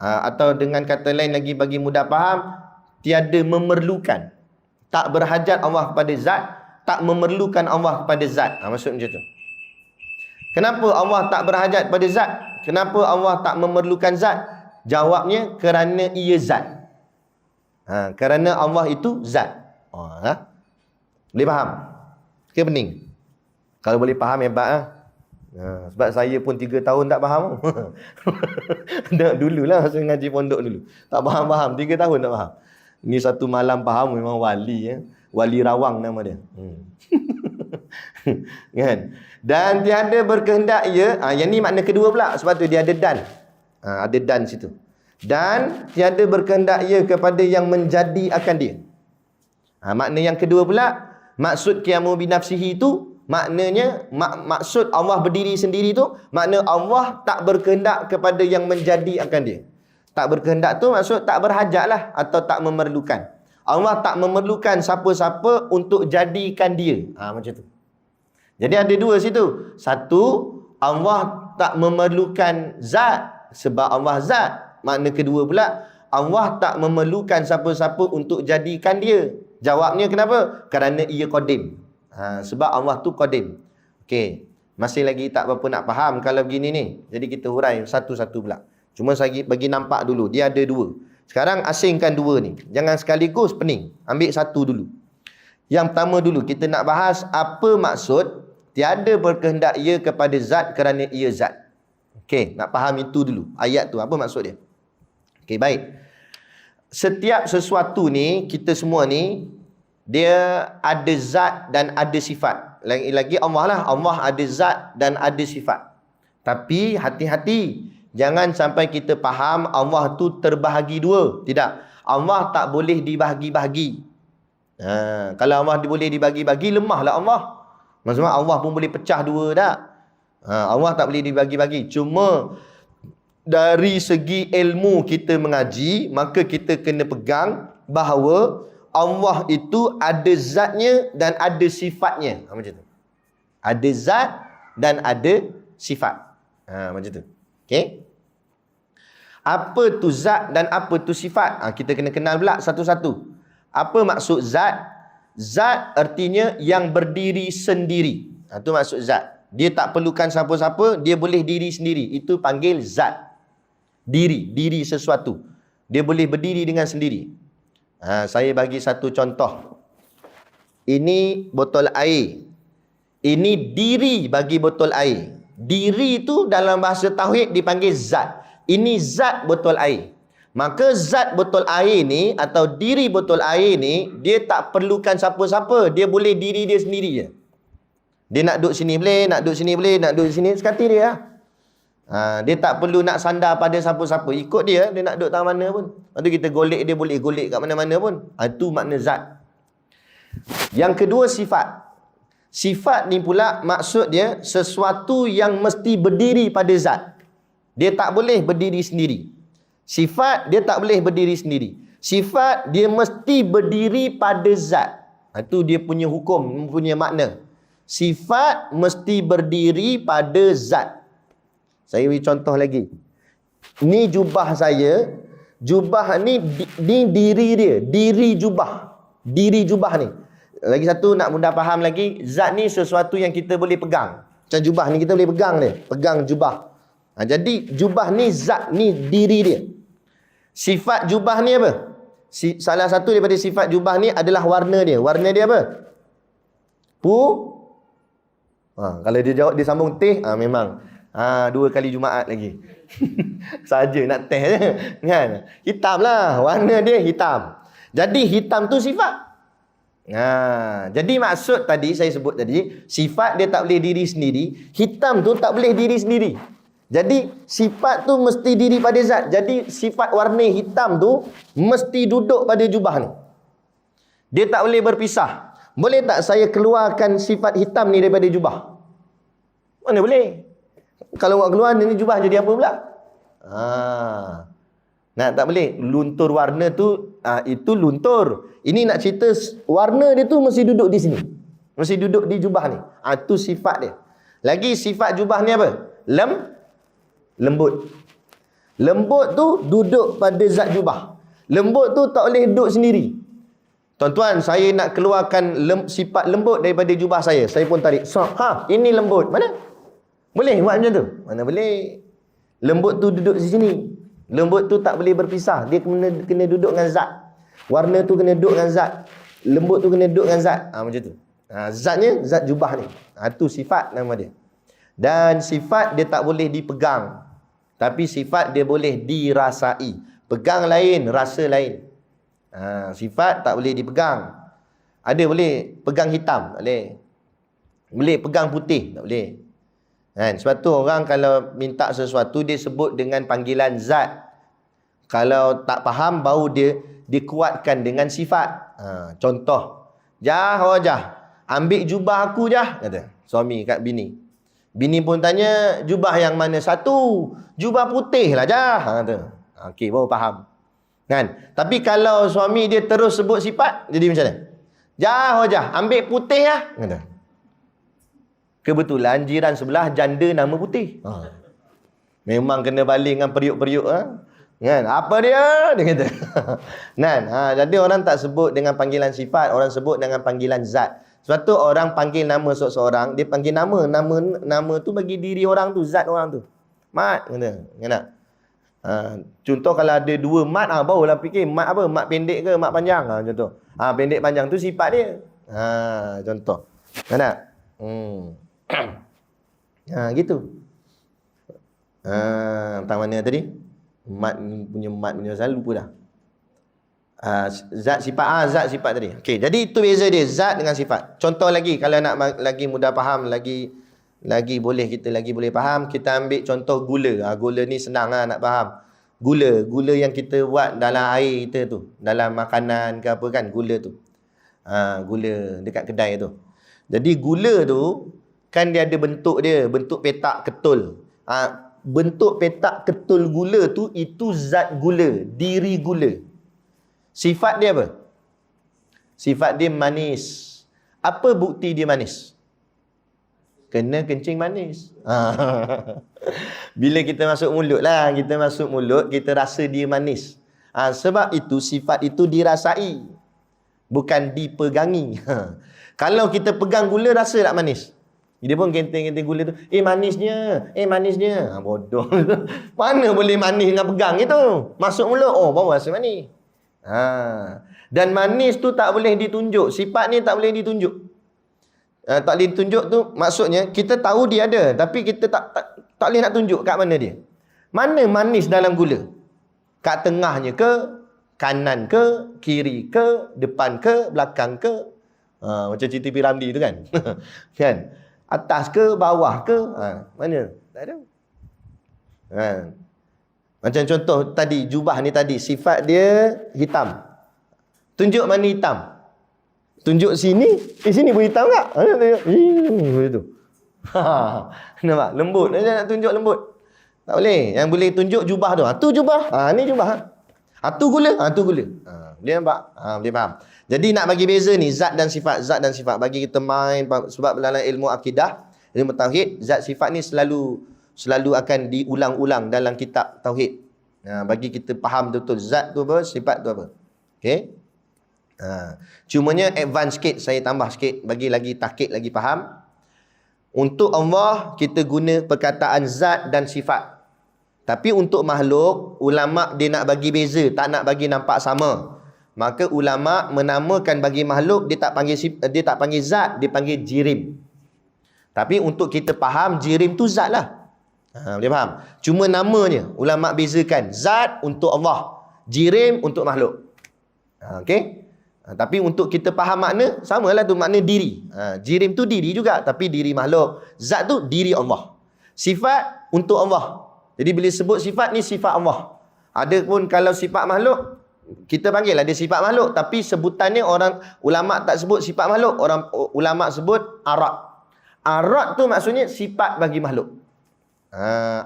Atau dengan kata lain lagi bagi mudah faham, tiada memerlukan. Tak berhajat Allah kepada zat, tak memerlukan Allah kepada zat. Maksud macam tu. Kenapa Allah tak berhajat pada zat? Kenapa Allah tak memerlukan zat? Jawabnya kerana ia zat. Kerana Allah itu zat. Boleh faham? Ke pening? Kalau boleh faham hebat . Sebab saya pun 3 tahun tak faham. Dululah masa ngaji pondok dulu. Tak faham-faham. 3 tahun tak faham. Ni satu malam faham, memang wali. Wali rawang nama dia. Kan? Dan tiada berkehendak ia. Yang ni makna kedua pula. Sebab tu dia ada dan. Ada dan situ. Dan tiada berkehendak ia kepada yang menjadi akan dia. Makna yang kedua pula. Maksud qiyamuhu binafsihi itu, maknanya maksud Allah berdiri sendiri tu, makna Allah tak berkehendak kepada yang menjadi akan dia. Tak berkehendak tu maksud tak berhajat lah, atau tak memerlukan. Allah tak memerlukan siapa-siapa untuk jadikan dia. Macam tu. Jadi ada dua situ. Satu, Allah tak memerlukan zat sebab Allah zat. Makna kedua pula, Allah tak memerlukan siapa-siapa untuk jadikan dia. Jawabnya kenapa? Kerana ia qadim. Sebab Allah tu qadim. Okey, masih lagi tak berapa nak faham kalau begini ni. Jadi kita hurai satu-satu pula. Cuma saya bagi nampak dulu, dia ada dua. Sekarang asingkan dua ni. Jangan sekaligus pening. Ambil satu dulu. Yang pertama dulu, kita nak bahas apa maksud tiada berkehendak ia kepada zat kerana ia zat. Okey, nak faham itu dulu. Ayat tu, apa maksud dia? Okey, baik. Setiap sesuatu ni, kita semua ni, dia ada zat dan ada sifat. Lagi-lagi Allah lah. Allah ada zat dan ada sifat. Tapi hati-hati. Jangan sampai kita faham Allah tu terbahagi dua. Tidak. Allah tak boleh dibahagi-bahagi. Kalau Allah boleh dibagi-bagi, lemahlah Allah. Maksudnya Allah pun boleh pecah dua tak? Allah tak boleh dibagi-bagi. Cuma dari segi ilmu kita mengaji, maka kita kena pegang bahawa Allah itu ada zatnya dan ada sifatnya. Macam tu. Ada zat dan ada sifat. Macam tu. Okey. Apa tu zat dan apa tu sifat? Kita kena kenal pula satu-satu. Apa maksud zat? Zat artinya yang berdiri sendiri. Itu maksud zat. Dia tak perlukan siapa-siapa, dia boleh diri sendiri. Itu panggil zat. Diri sesuatu. Dia boleh berdiri dengan sendiri. Saya bagi satu contoh. Ini botol air. Ini diri bagi botol air. Diri itu dalam bahasa tauhid dipanggil zat. Ini zat botol air. Maka zat botol air ni atau diri botol air ni, dia tak perlukan siapa-siapa. Dia boleh diri dia sendiri je. Dia nak duduk sini boleh, nak duduk sini boleh, nak duduk sini sekati dia lah. Dia tak perlu nak sandar pada siapa-siapa. Ikut dia, dia nak duduk tak mana pun. Lepas tu kita golek dia, boleh golek kat mana-mana pun. Itu makna zat. Yang kedua sifat. Sifat ni pula maksud dia sesuatu yang mesti berdiri pada zat. Dia tak boleh berdiri sendiri. Sifat dia tak boleh berdiri sendiri. Sifat dia mesti berdiri pada zat. Itu dia punya hukum, punya makna. Sifat mesti berdiri pada zat. Saya beri contoh lagi. Ni jubah saya. Jubah ni diri dia. Diri jubah. Diri jubah ni. Lagi satu nak mudah faham lagi. Zat ni sesuatu yang kita boleh pegang. Macam jubah ni kita boleh pegang dia. Pegang jubah. Jadi jubah ni zat ni diri dia. Sifat jubah ni apa? Salah satu daripada sifat jubah ni adalah warna dia. Warna dia apa? Kalau dia jawab dia sambung teh, memang 2 kali Jumaat lagi. Saja nak teh je kan. Hitam lah, warna dia hitam. Jadi hitam tu sifat. Jadi maksud tadi saya sebut tadi, sifat dia tak boleh diri sendiri, hitam tu tak boleh diri sendiri. Jadi sifat tu mesti diri pada zat. Jadi sifat warna hitam tu mesti duduk pada jubah ni. Dia tak boleh berpisah. Boleh tak saya keluarkan sifat hitam ni daripada jubah? Mana boleh? Kalau buat keluar ni jubah jadi apa pula? Tak boleh. Luntur warna tu itu luntur. Ini nak cerita warna dia tu mesti duduk di sini. Mesti duduk di jubah ni. Itu sifat dia. Lagi sifat jubah ni apa? Lembut. Lembut tu duduk pada zat jubah. Lembut tu tak boleh duduk sendiri. Tuan-tuan, saya nak keluarkan sifat lembut daripada jubah saya. Saya pun tarik. Ini lembut. Mana? Boleh buat macam tu? Mana boleh. Lembut tu duduk di sini. Lembut tu tak boleh berpisah. Dia kena duduk dengan zat. Warna tu kena duduk dengan zat. Lembut tu kena duduk dengan zat. Macam tu. Zatnya, zat jubah ni. Itu sifat nama dia. Dan sifat dia tak boleh dipegang. Tapi sifat dia boleh dirasai. Pegang lain, rasa lain. Sifat tak boleh dipegang. Ada boleh pegang hitam, tak boleh. Boleh pegang putih, tak boleh. Sebab tu orang kalau minta sesuatu dia sebut dengan panggilan zat. Kalau tak faham baru dia dikuatkan dengan sifat. Contoh, ambil jubah aku kata suami kat bini. Bini pun tanya, jubah yang mana satu? Jubah putih lah kata. Okey, baru faham. Tapi kalau suami dia terus sebut sifat, jadi macam mana? Ambil putih kata. Kebetulan jiran sebelah janda nama putih. Memang kena baling dengan periuk-periuk. Kan? Apa dia? Dia kata. Kan? Jadi orang tak sebut dengan panggilan sifat, orang sebut dengan panggilan zat. Sebab tu orang panggil nama seseorang, dia panggil nama. Nama tu bagi diri orang tu, zat orang tu. Mat, kata. Kena. Contoh kalau ada dua mat, barulah fikir mat apa? Mat pendek ke mat panjang? Contoh. Pendek panjang tu sifat dia. Contoh. Kena. Gitu. Tentang mana tadi? Mat punya selalu lupa dah. Zat sifat. Zat sifat tadi. Okey, jadi itu beza dia zat dengan sifat. Contoh lagi kalau nak lagi mudah faham, lagi boleh faham, kita ambil contoh gula. Gula ni senang nak faham. Gula yang kita buat dalam air kita tu, dalam makanan ke apa kan, gula tu. Gula dekat kedai tu. Jadi gula tu kan dia ada bentuk dia, bentuk petak ketul. Bentuk petak ketul gula tu itu zat gula, diri gula. Sifat dia apa? Sifat dia manis. Apa bukti dia manis? Kena kencing manis. Bila kita masuk mulut lah, kita rasa dia manis. Sebab itu sifat itu dirasai, bukan dipegangi. Kalau kita pegang gula, rasa tak manis? Dia pun kenteng-kenteng gula tu. Manisnya. Bodoh. Mana boleh manis dengan pegang itu? Masuk mulut, baru rasa manis. Dan manis tu tak boleh ditunjuk. Sifat ni tak boleh ditunjuk. Tak boleh ditunjuk tu maksudnya kita tahu dia ada, tapi kita tak boleh nak tunjuk kat mana dia. Mana manis dalam gula? Kat tengahnya ke? Kanan ke? Kiri ke? Depan ke? Belakang ke? Macam cerita P. Ramlee tu kan? Kan? Atas ke? Bawah ke? Mana? Tak ada. Macam contoh tadi, jubah ni tadi, sifat dia hitam. Tunjuk mana hitam? Tunjuk sini, sini pun hitam tak? Begitu. Nampak? Lembut. Dia nak tunjuk lembut. Tak boleh. Yang boleh tunjuk jubah tu. Tu jubah. Ni jubah. Tu gula. Tu gula. Dia nampak? Boleh faham. Jadi nak bagi beza ni, zat dan sifat. Zat dan sifat. Bagi kita main, sebab dalam ilmu akidah, ilmu tauhid, zat sifat ni selalu akan diulang-ulang dalam kitab tauhid. Bagi kita faham betul zat tu apa, sifat tu apa. Okey. Cumanya advance sikit, saya tambah sikit bagi lagi takkit, lagi faham. Untuk Allah kita guna perkataan zat dan sifat. Tapi untuk makhluk, ulama dia nak bagi beza, tak nak bagi nampak sama. Maka ulama menamakan bagi makhluk dia tak panggil zat, dia panggil jirim. Tapi untuk kita faham, jirim tu zat lah. Boleh faham? Cuma namanya ulama bezakan, zat untuk Allah, jirim untuk makhluk. Okey? Tapi untuk kita faham makna, samalah tu makna diri. Jirim tu diri juga, tapi diri makhluk. Zat tu diri Allah. Sifat untuk Allah. Jadi bila sebut sifat ni sifat Allah. Ada pun kalau sifat makhluk, kita panggil ada sifat makhluk, tapi sebutannya orang ulama tak sebut sifat makhluk, orang ulama sebut arad. Arad tu maksudnya sifat bagi makhluk.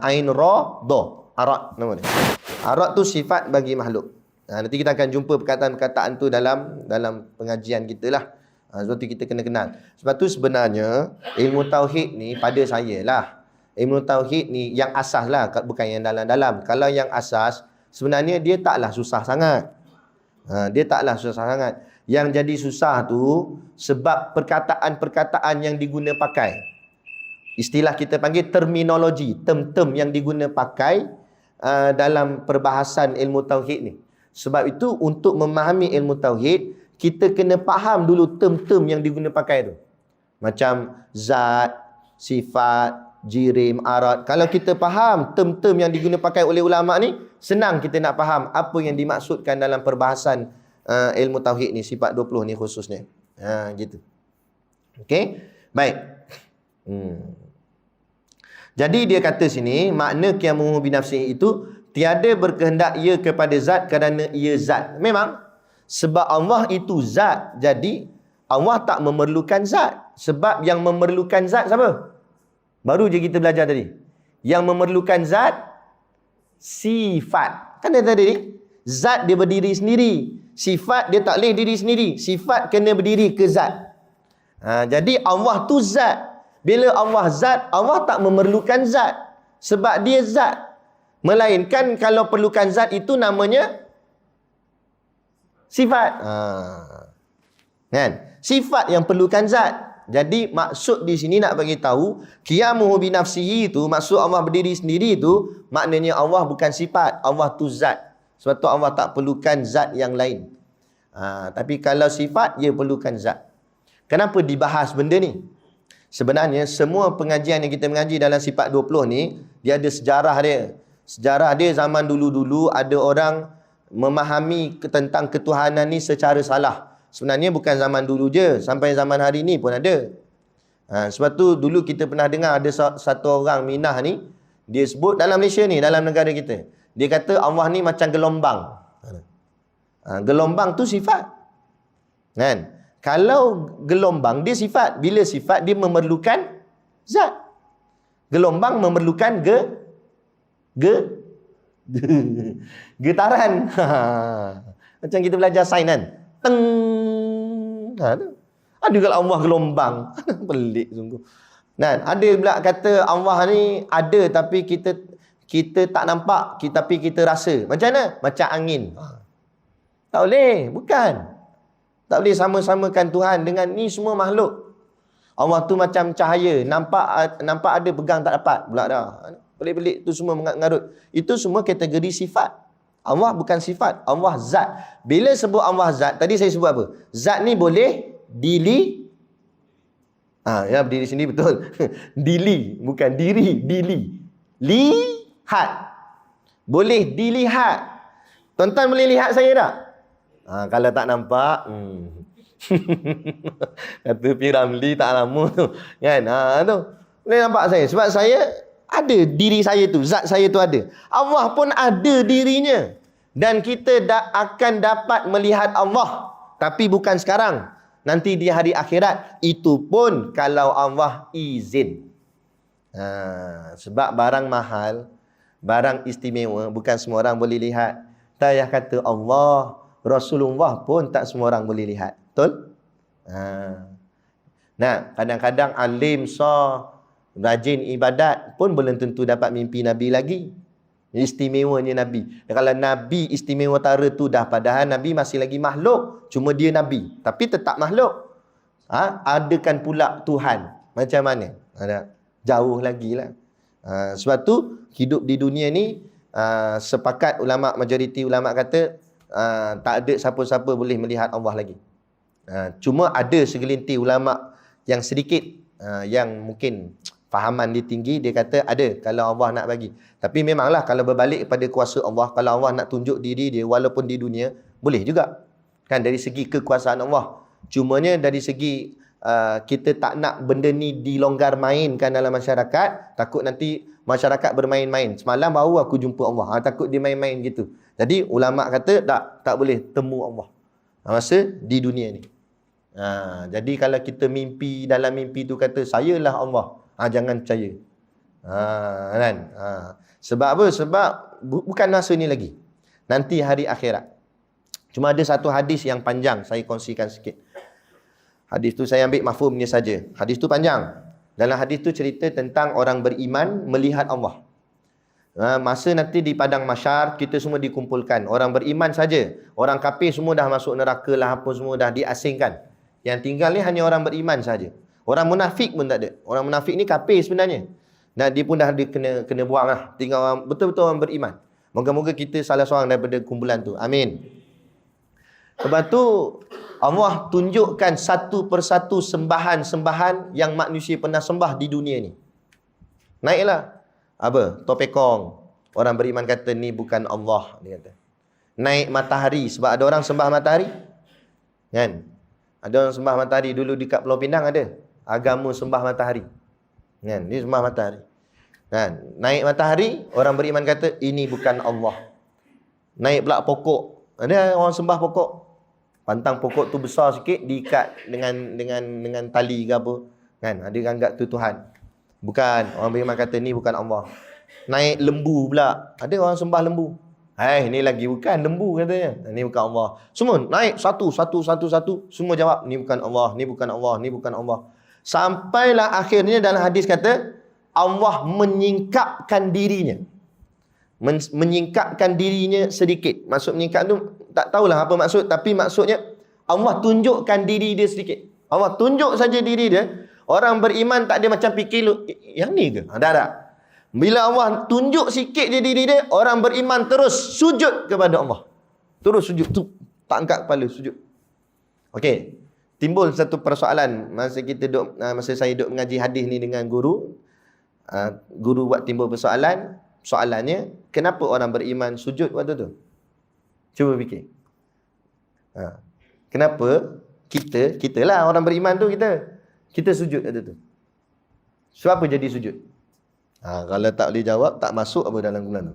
Ain ra dha, arad nama dia. Arad tu sifat bagi makhluk. Nanti kita akan jumpa perkataan-perkataan tu dalam pengajian kita lah. Sebab tu kita kena kenal. Sebab tu sebenarnya ilmu tauhid ni pada saya lah. Ilmu tauhid ni yang asas lah, bukan yang dalam-dalam. Kalau yang asas, sebenarnya dia taklah susah sangat. Dia taklah susah sangat. Yang jadi susah tu sebab perkataan-perkataan yang diguna pakai. Istilah kita panggil terminologi, term-term yang diguna pakai dalam perbahasan ilmu tauhid ni. Sebab itu untuk memahami ilmu tauhid, kita kena faham dulu term-term yang diguna pakai tu. Macam zat, sifat, jirim, arad. Kalau kita faham term-term yang diguna pakai oleh ulama ni, senang kita nak faham apa yang dimaksudkan dalam perbahasan ilmu tauhid ni, sifat 20 ni khususnya. Gitu. Okey? Baik. Jadi dia kata sini, makna qiyamuhu binafsihi itu tiada berkehendak ia kepada zat kerana ia zat. Memang sebab Allah itu zat, jadi Allah tak memerlukan zat. Sebab yang memerlukan zat siapa? Baru je kita belajar tadi. Yang memerlukan zat, sifat. Kan dia tadi, zat dia berdiri sendiri. Sifat dia tak boleh diri sendiri. Sifat kena berdiri ke zat. Jadi Allah tu zat. Bila Allah zat, Allah tak memerlukan zat. Sebab dia zat. Melainkan kalau perlukan zat itu namanya sifat. Kan? Sifat yang perlukan zat. Jadi maksud di sini nak bagi tahu qiyamuhu bi nafsihi itu, maksud Allah berdiri sendiri itu, maknanya Allah bukan sifat, Allah tu zat. Sebab tu Allah tak perlukan zat yang lain. Tapi kalau sifat, dia perlukan zat. Kenapa dibahas benda ni? Sebenarnya semua pengajian yang kita mengaji dalam sifat 20 ni, dia ada sejarah dia. Sejarah dia zaman dulu-dulu ada orang memahami tentang ketuhanan ni secara salah. Sebenarnya bukan zaman dulu je, sampai zaman hari ni pun ada. Sebab tu dulu kita pernah dengar ada satu orang Minah ni, dia sebut dalam Malaysia ni, dalam negara kita, dia kata Allah ni macam gelombang. Gelombang tu sifat. Kan? Kalau gelombang dia sifat, bila sifat dia memerlukan zat. Gelombang memerlukan getaran. Macam kita belajar sains kan. Teng. Ada kalau Allah gelombang. Pelik sungguh. Dan ada pula kata Allah ni ada tapi kita tak nampak, tapi kita rasa. Macam mana? Macam angin. Tak boleh, bukan. Tak boleh sama-samakan Tuhan dengan ni semua makhluk. Allah tu macam cahaya, nampak ada, pegang tak dapat pula dah. Pelik-pelik tu semua mengarut. Itu semua kategori sifat. Allah bukan sifat, Allah zat. Bila sebut Allah zat, tadi saya sebut apa? Zat ni boleh ya berdiri sini betul. Bukan diri, lihat. Boleh dilihat. Tuan-tuan boleh lihat saya tak? Kalau tak nampak, kata Piramli tak lama tu. Kan? Tu. Boleh nampak saya. Sebab saya ada diri saya tu, zat saya tu ada. Allah pun ada dirinya. Dan kita akan dapat melihat Allah. Tapi bukan sekarang. Nanti di hari akhirat. Itu pun kalau Allah izin. Sebab barang mahal, barang istimewa, bukan semua orang boleh lihat. Tak payah kata Allah, Rasulullah pun tak semua orang boleh lihat. Betul? Nah, kadang-kadang alim rajin ibadat pun belum tentu dapat mimpi Nabi lagi. Istimewanya Nabi. Dan kalau Nabi istimewa tara tu dah, padahal Nabi masih lagi makhluk. Cuma dia Nabi. Tapi tetap makhluk. Adakan pula Tuhan. Macam mana? Jauh lagi lah. Sebab tu, hidup di dunia ni, sepakat ulama', majoriti ulama' kata, tak ada siapa-siapa boleh melihat Allah lagi. Cuma ada segelintir ulama' yang sedikit, yang mungkin fahaman dia tinggi, dia kata ada kalau Allah nak bagi. Tapi memanglah kalau berbalik kepada kuasa Allah, kalau Allah nak tunjuk diri dia walaupun di dunia, boleh juga. Kan dari segi kekuasaan Allah. Cumanya dari segi kita tak nak benda ni dilonggar mainkan dalam masyarakat, takut nanti masyarakat bermain-main. Semalam baru aku jumpa Allah, takut dia main-main gitu. Jadi ulama' kata tak boleh temu Allah masa di dunia ni. Jadi kalau kita mimpi, dalam mimpi tu kata sayalah Allah, jangan percaya. Kan? Sebab apa? Sebab bukan masa ni lagi. Nanti hari akhirat. Cuma ada satu hadis yang panjang, saya kongsikan sikit. Hadis tu saya ambil mafhumnya saja. Hadis tu panjang. Dalam hadis tu cerita tentang orang beriman melihat Allah. Masa nanti di padang mahsyar, kita semua dikumpulkan. Orang beriman saja. Orang kafir semua dah masuk neraka lah, apa semua dah diasingkan. Yang tinggal ni hanya orang beriman saja. Orang munafik pun tak ada. Orang munafik ni kafir sebenarnya. Dan dia pun dah kena buang lah. Tinggal orang betul-betul orang beriman. Moga-moga kita salah seorang daripada kumpulan tu. Amin. Sebab tu Allah tunjukkan satu persatu sembahan-sembahan yang manusia pernah sembah di dunia ni. Naiklah. Apa? Topekong. Orang beriman kata ni bukan Allah, dia kata. Naik matahari sebab ada orang sembah matahari. Kan? Ada orang sembah matahari dulu dekat Pulau Pinang ada. Agama sembah matahari. Kan? Dia sembah matahari. Kan? Naik matahari, orang beriman kata ini bukan Allah. Naik pula pokok. Ada orang sembah pokok. Pantang pokok tu besar sikit, diikat dengan tali ke apa. Kan? Ada anggap tu Tuhan. Bukan. Orang beriman kata ni bukan Allah. Naik lembu pula. Ada orang sembah lembu. Ni lagi bukan lembu katanya. Ni bukan Allah. Semua naik satu. Semua jawab ni bukan Allah, ni bukan Allah, ni bukan Allah. Sampailah akhirnya dalam hadis kata Allah menyingkapkan dirinya. Menyingkapkan dirinya sedikit. Maksud menyingkap tu tak tahulah apa maksud, tapi maksudnya Allah tunjukkan diri dia sedikit. Allah tunjuk saja diri dia. Orang beriman tak ada macam fikir yang ni ke? Tak. Bila Allah tunjuk sikit je diri dia, orang beriman terus sujud kepada Allah. Terus sujud tu, tak angkat kepala, sujud. Okey. Timbul satu persoalan masa saya duduk mengaji hadis ni dengan guru. Guru buat timbul persoalan. Soalannya, kenapa orang beriman sujud waktu tu? Cuba fikir. Kenapa kita lah orang beriman tu, kita sujud waktu tu? Sebab apa jadi sujud? Kalau tak boleh jawab, tak masuk apa dalam kumpulan tu.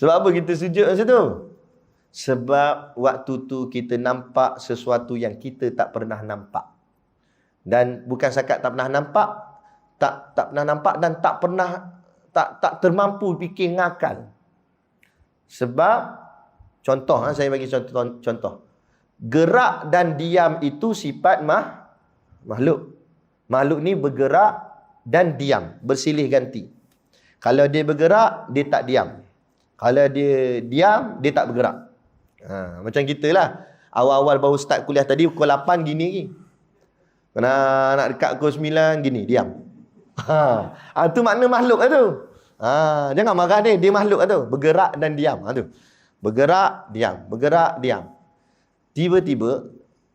Sebab apa kita sujud masa tu? Sebab waktu tu kita nampak sesuatu yang kita tak pernah nampak. Dan bukan setakat tak pernah nampak, tak pernah nampak dan tak pernah tak termampu fikir ngakal. Sebab contoh, saya bagi contoh. Gerak dan diam itu sifat makhluk. Makhluk ni bergerak dan diam, bersilih ganti. Kalau dia bergerak, dia tak diam. Kalau dia diam, dia tak bergerak. Macam kita lah. Awal-awal baru start kuliah tadi, pukul 8 gini lagi. Nak dekat pukul 9 gini, diam. Tu makna makhluk lah tu. Jangan marah dia makhluk lah tu. Bergerak dan diam. Tu. Bergerak, diam. Bergerak, diam. Tiba-tiba,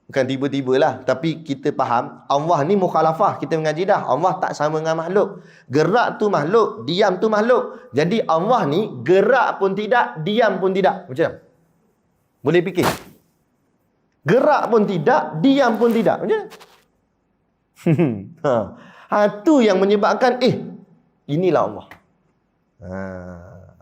bukan tiba-tiba lah, tapi kita faham, Allah ni mukhalafah. Kita mengaji dah. Allah tak sama dengan makhluk. Gerak tu makhluk, diam tu makhluk. Jadi Allah ni gerak pun tidak, diam pun tidak. Macam mana? Boleh fikir? Gerak pun tidak, diam pun tidak. Macam mana? Tu yang menyebabkan inilah Allah.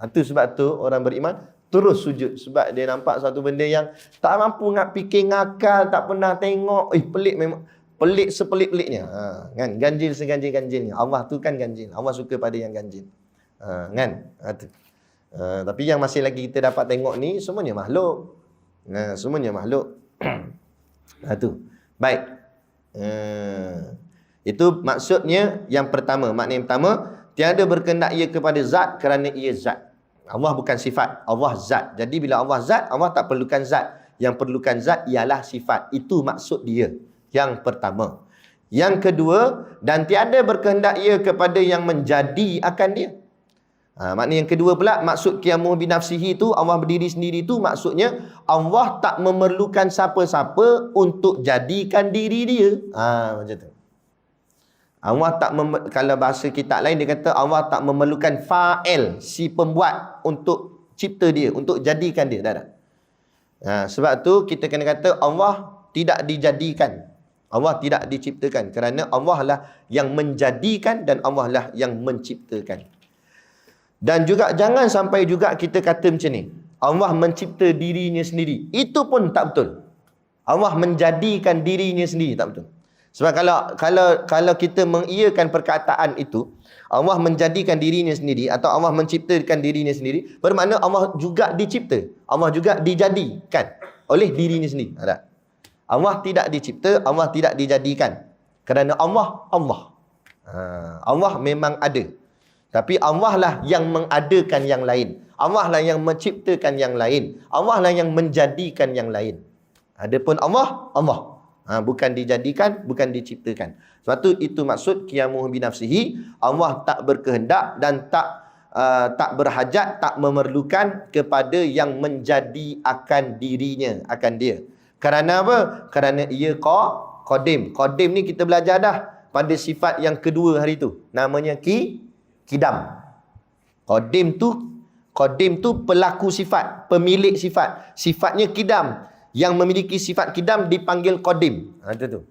Itu sebab tu orang beriman terus sujud. Sebab dia nampak satu benda yang tak mampu fikir ngakal, tak pernah tengok. Pelik memang. Pelik sepelik-peliknya. Kan? Ganjil seganjil-ganjilnya. Allah tu kan ganjil. Allah suka pada yang ganjil. Kan? Tapi yang masih lagi kita dapat tengok ni semuanya makhluk. Semuanya makhluk. Tu. Baik. Itu maksudnya yang pertama. Makna yang pertama, tiada berkehendak ia kepada zat kerana ia zat. Allah bukan sifat, Allah zat. Jadi bila Allah zat, Allah tak perlukan zat. Yang perlukan zat ialah sifat. Itu maksud dia. Yang pertama. Yang kedua, dan tiada berkehendak ia kepada yang menjadi akan dia. Makna yang kedua pula, maksud qiyamuh binafsihi tu, Allah berdiri sendiri tu, maksudnya Allah tak memerlukan siapa-siapa untuk jadikan diri dia. Macam tu. Allah tak kalau bahasa kitab lain dia kata Allah tak memerlukan fa'il, si pembuat untuk cipta dia, untuk jadikan dia. Tak. Sebab tu kita kena kata Allah tidak dijadikan. Allah tidak diciptakan kerana Allah lah yang menjadikan dan Allah lah yang menciptakan. Dan juga jangan sampai juga kita kata macam ni, Allah mencipta dirinya sendiri. Itu pun tak betul. Allah menjadikan dirinya sendiri, tak betul. Sebab kalau kita mengiyakan perkataan itu, Allah menjadikan dirinya sendiri atau Allah menciptakan dirinya sendiri, bermakna Allah juga dicipta, Allah juga dijadikan oleh dirinya sendiri. Ada. Allah tidak dicipta, Allah tidak dijadikan. Kerana Allah. Allah memang ada. Tapi Allah lah yang mengadakan yang lain. Allah lah yang menciptakan yang lain. Allah lah yang menjadikan yang lain. Adapun Allah. Bukan dijadikan, bukan diciptakan. Sebab tu itu maksud qiyamuh binafsihi. Allah tak berkehendak dan tak berhajat, tak memerlukan kepada yang menjadi akan dirinya, akan dia. Kerana apa? Kerana ia qadim. Qadim ni kita belajar dah pada sifat yang kedua hari tu. Namanya qidam. Qadim tu pelaku sifat, pemilik sifat. Sifatnya qidam. Yang memiliki sifat qidam dipanggil qadim. Itu tu.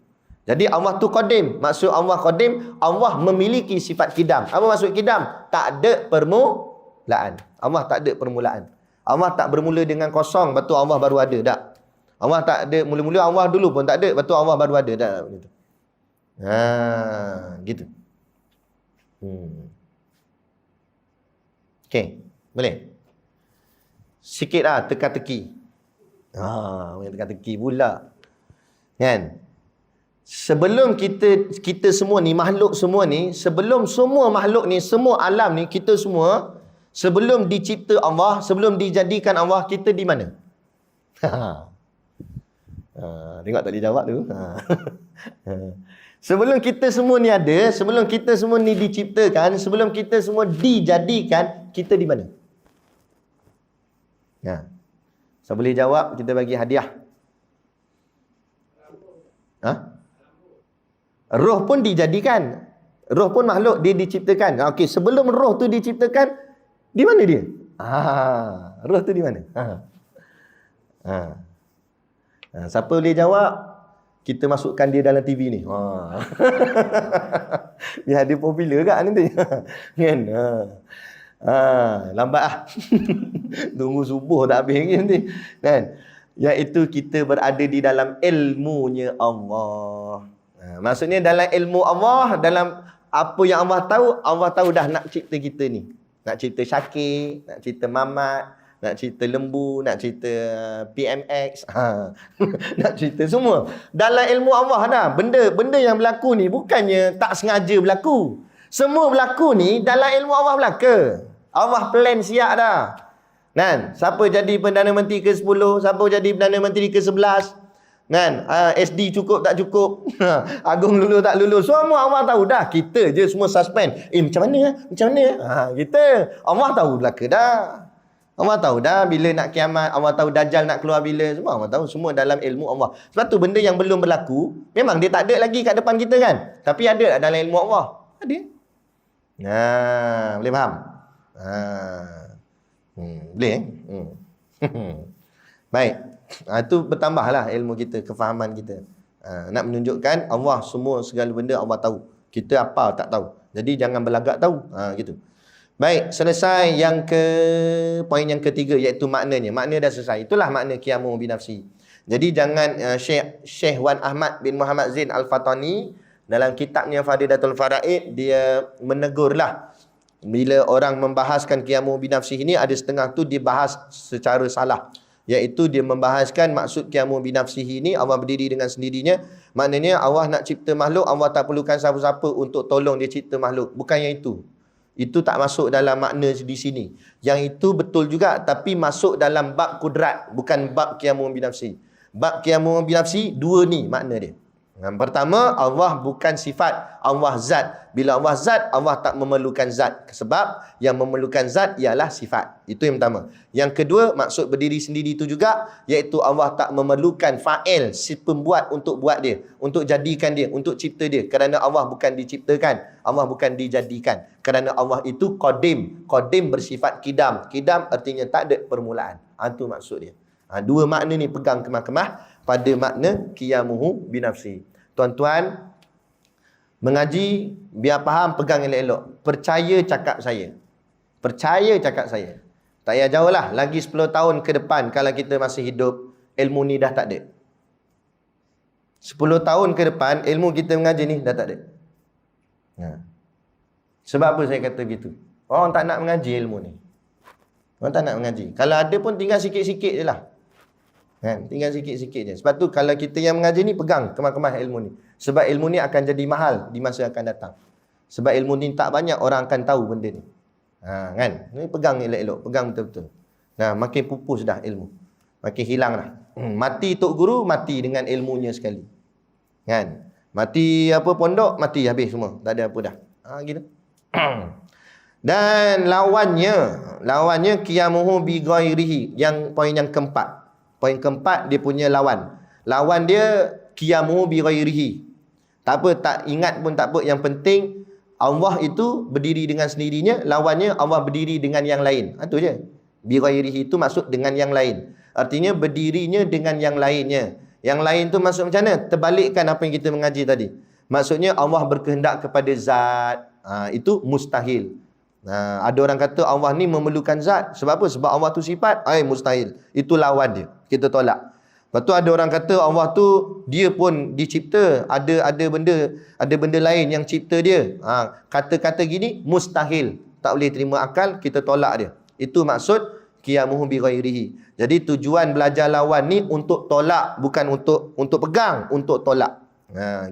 Jadi Allah tu qadim. Maksud Allah qadim, Allah memiliki sifat qidam. Apa maksud qidam? Tak ada permulaan. Allah tak ada permulaan. Allah tak bermula dengan kosong, betul Allah baru ada. Tak. Allah tak ada mula-mula, Allah dulu pun tak ada, betul Allah baru ada. Tak. Gitu. Gitu. Okey, boleh? Sikit lah teka-teki. Yang teka-teki pula. Kan? Sebelum kita semua ni, makhluk semua ni, sebelum semua makhluk ni, semua alam ni, kita semua, sebelum dicipta Allah, sebelum dijadikan Allah, kita di mana? Tengok tak dia jawab tu. Sebelum kita semua ni ada, sebelum kita semua ni diciptakan, sebelum kita semua dijadikan, kita di mana? Saya boleh jawab, kita bagi hadiah. Roh pun dijadikan. Roh pun makhluk, dia diciptakan. Okey, sebelum roh tu diciptakan, di mana dia? Roh tu di mana? Siapa boleh jawab? Kita masukkan dia dalam TV ni. Biar dia popular kat nanti. Kan? Lambat lah. Tunggu subuh tak habis nanti. Kan? Iaitu kita berada di dalam ilmunya Allah. Maksudnya dalam ilmu Allah, dalam apa yang Allah tahu dah nak cipta kita ni. Nak cipta Syakir, nak cipta Mamat, nak cipta lembu, nak cipta PMX, nak cipta semua. Dalam ilmu Allah dah. Benda yang berlaku ni bukannya tak sengaja berlaku. Semua berlaku ni dalam ilmu Allah belaka. Allah plan siap dah. Kan? Siapa jadi Perdana Menteri ke-10, siapa jadi Perdana Menteri ke-11. Kan? SD cukup tak cukup, Agung lulus tak lulus, semua Allah tahu dah. Kita je semua suspend. Macam mana? Macam mana? Kita. Allah tahu belaka dah. Allah tahu dah bila nak kiamat. Allah tahu Dajjal nak keluar bila. Semua Allah tahu. Semua dalam ilmu Allah. Sebab tu benda yang belum berlaku, memang dia tak ada lagi kat depan kita kan. Tapi ada dalam ilmu Allah. Ada. Boleh faham? Boleh Baik. Itu bertambahlah ilmu kita, kefahaman kita. Nak menunjukkan Allah semua segala benda Allah tahu. Kita apa tak tahu. Jadi jangan berlagak tahu. Gitu. Baik, selesai poin yang ketiga, iaitu maknanya. Makna dah selesai. Itulah makna qiyamu binafsi. Jadi jangan Syekh Wan Ahmad bin Muhammad Zain Al-Fatani dalam kitabnya Fadilatul Faraid, dia menegurlah bila orang membahaskan qiyamu binafsi ini, ada setengah tu dibahas secara salah. Iaitu dia membahaskan maksud qiyamu binafsihi ini, Allah berdiri dengan sendirinya. Maknanya Allah nak cipta makhluk, Allah tak perlukan siapa-siapa untuk tolong dia cipta makhluk. Bukan yang itu. Itu tak masuk dalam makna di sini. Yang itu betul juga, tapi masuk dalam bab kudrat, bukan bab qiyamu binafsi. Bab qiyamu binafsi, dua ni makna dia. Yang pertama, Allah bukan sifat, Allah zat. Bila Allah zat, Allah tak memerlukan zat. Sebab yang memerlukan zat ialah sifat. Itu yang pertama. Yang kedua, maksud berdiri sendiri itu juga, iaitu Allah tak memerlukan fa'il, si pembuat untuk buat dia, untuk jadikan dia, untuk cipta dia. Kerana Allah bukan diciptakan, Allah bukan dijadikan. Kerana Allah itu qadim. Qadim bersifat kidam. Kidam artinya tak ada permulaan. Itu maksud dia. Dua makna ni pegang kemah-kemah pada makna qiyamuhu binafsi. Tuan-tuan, mengaji, biar faham, pegang elok-elok. Percaya cakap saya. Percaya cakap saya. Tak payah jauh lah. Lagi 10 tahun ke depan, kalau kita masih hidup, ilmu ni dah tak ada. 10 tahun ke depan, ilmu kita mengaji ni dah tak ada. Sebab apa saya kata begitu? Orang tak nak mengaji ilmu ni. Orang tak nak mengaji. Kalau ada pun tinggal sikit-sikit je lah. Tinggal sikit-sikit je. Sebab tu kalau kita yang mengaji ni, pegang kemah-kemah ilmu ni. Sebab ilmu ni akan jadi mahal di masa akan datang. Sebab ilmu ni tak banyak orang akan tahu benda ni. Kan? Ni pegang elok-elok. Pegang betul-betul. Makin pupus dah ilmu. Makin hilang dah. Mati Tok Guru, mati dengan ilmunya sekali. Kan? Mati pondok, mati habis semua. Tak ada apa dah. Gitu. Dan lawannya qiyamuhu bi ghairihi. Yang poin yang keempat. Poin keempat, dia punya lawan. Lawan dia qiyamuhu bi ghairihi. Tak apa, tak ingat pun tak apa. Yang penting Allah itu berdiri dengan sendirinya, lawannya Allah berdiri dengan yang lain. Itu je. Bi ghairihi itu maksud dengan yang lain. Artinya berdirinya dengan yang lainnya. Yang lain tu maksud macam mana? Terbalikkan apa yang kita mengaji tadi. Maksudnya Allah berkehendak kepada zat. Itu mustahil. Ada orang kata Allah ni memerlukan zat. Sebab apa? Sebab Allah tu sifat. Mustahil. Itu lawan dia. Kita tolak. Lepas tu ada orang kata Allah tu dia pun dicipta. Ada benda lain yang cipta dia. Kata-kata gini mustahil. Tak boleh terima akal, kita tolak dia. Itu maksud qiyamuhu bi ghairihi. Jadi tujuan belajar lawan ni untuk tolak, bukan untuk pegang, untuk tolak.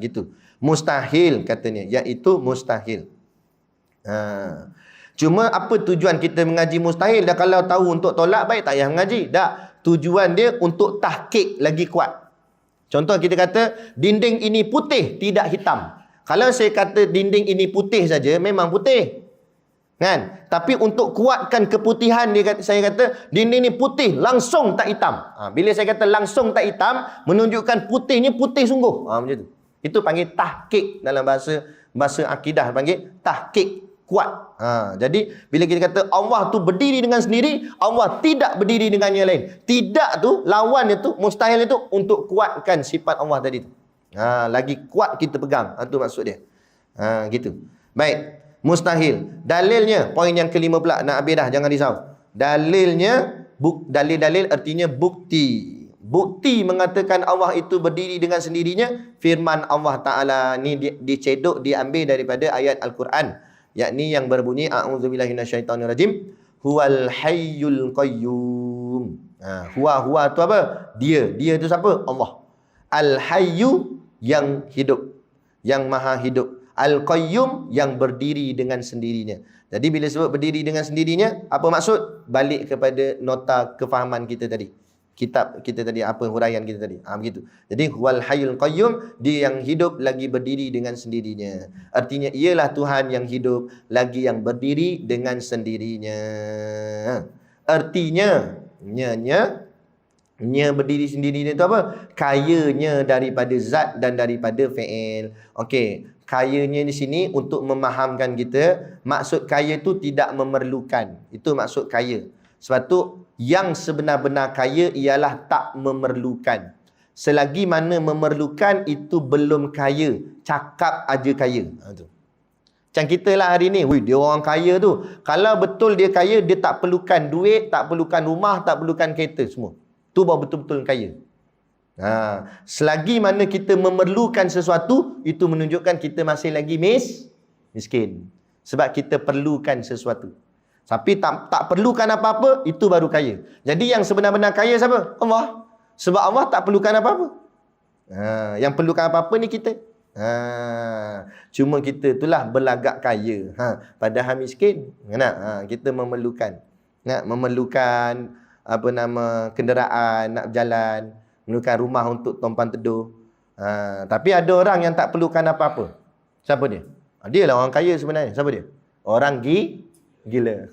Gitu. Mustahil katanya, iaitu mustahil. Cuma apa tujuan kita mengaji mustahil? Dah kalau tahu untuk tolak, baik tak payah mengaji. Dah, tujuan dia untuk tahqiq lagi kuat. Contoh kita kata dinding ini putih, tidak hitam. Kalau saya kata dinding ini putih saja, memang putih. Kan? Tapi untuk kuatkan keputihan, saya kata dinding ini putih, langsung tak hitam. Bila saya kata langsung tak hitam, menunjukkan putih ni putih sungguh. Macam tu. Itu panggil tahqiq dalam bahasa akidah, panggil tahqiq, kuat. Jadi bila kita kata Allah tu berdiri dengan sendiri, Allah tidak berdiri dengan yang lain. Tidak tu, lawan itu, mustahil itu untuk kuatkan sifat Allah tadi tu. Lagi kuat kita pegang. Itu maksud dia. Gitu. Baik. Mustahil. Dalilnya, poin yang kelima pula. Nak habis dah, jangan risau. Dalilnya, dalil-dalil artinya bukti. Bukti mengatakan Allah itu berdiri dengan sendirinya, firman Allah Ta'ala ni dicedok, diambil daripada ayat Al-Quran. Yakni yang berbunyi, a'udzubillahi minasyaitonirrajim, huwal hayyul qayyum. Huwa tu apa? Dia tu siapa? Allah. Al-hayyu, yang hidup, yang maha hidup. Al-qayyum, yang berdiri dengan sendirinya. Jadi bila sebut berdiri dengan sendirinya, apa maksud? Balik kepada nota kefahaman kita tadi, kitab kita tadi, apa huraian kita tadi. Begitu. Jadi huwal hayyul qayyum, dia yang hidup lagi berdiri dengan sendirinya. Artinya ialah Tuhan yang hidup lagi yang berdiri dengan sendirinya. Artinya nya berdiri sendirinya itu apa? Kayanya daripada zat dan daripada fi'il. Okey, kayanya di sini untuk memahamkan kita, maksud kaya itu tidak memerlukan. Itu maksud kaya. Sebab tu yang sebenar-benar kaya ialah tak memerlukan. Selagi mana memerlukan, itu belum kaya. Cakap aja kaya. Macam kita lah hari ni, dia orang kaya tu. Kalau betul dia kaya, dia tak perlukan duit, tak perlukan rumah, tak perlukan kereta semua. Tu baru betul-betul kaya. Selagi mana kita memerlukan sesuatu, itu menunjukkan kita masih lagi miskin. Sebab kita perlukan sesuatu. Tapi tak perlukan apa-apa, itu baru kaya. Jadi yang sebenar-benar kaya siapa? Allah. Sebab Allah tak perlukan apa-apa. Yang perlukan apa-apa ni kita. Cuma kita itulah berlagak kaya. Padahal miskin. Kita memerlukan. Memerlukan kenderaan, nak berjalan, memerlukan rumah untuk tumpang teduh. Tapi ada orang yang tak perlukan apa-apa. Siapa dia? Dia lah orang kaya sebenarnya. Siapa dia? Orang gila.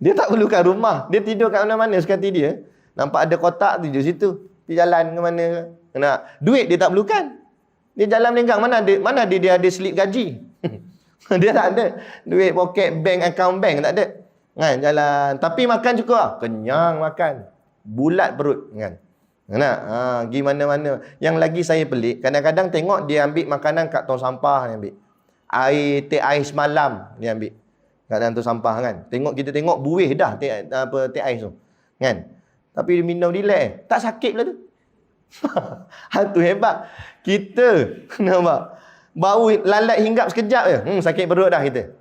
Dia tak perlukan rumah. Dia tidur kat mana-mana sekali dia. Nampak ada kotak, tidur situ. Dia jalan ke mana. Duit dia tak perlukan. Dia jalan melenggang. Mana dia ada slip gaji. Dia tak ada. Duit poket bank, account bank tak ada. Kan, jalan. Tapi makan cukup lah. Kenyang makan. Bulat perut. Kan. Pergi mana-mana. Yang lagi saya pelik, kadang-kadang tengok dia ambil makanan kat tong sampah. Dia ambil teh ais semalam dia ambil kat dalam tong sampah kan. Kita tengok buih dah teh ais tu. Kan. Tapi dia minum relax. Tak sakit lah tu. Itu hebat. Kita nampak bau lalat hinggap sekejap je. Sakit perut dah kita.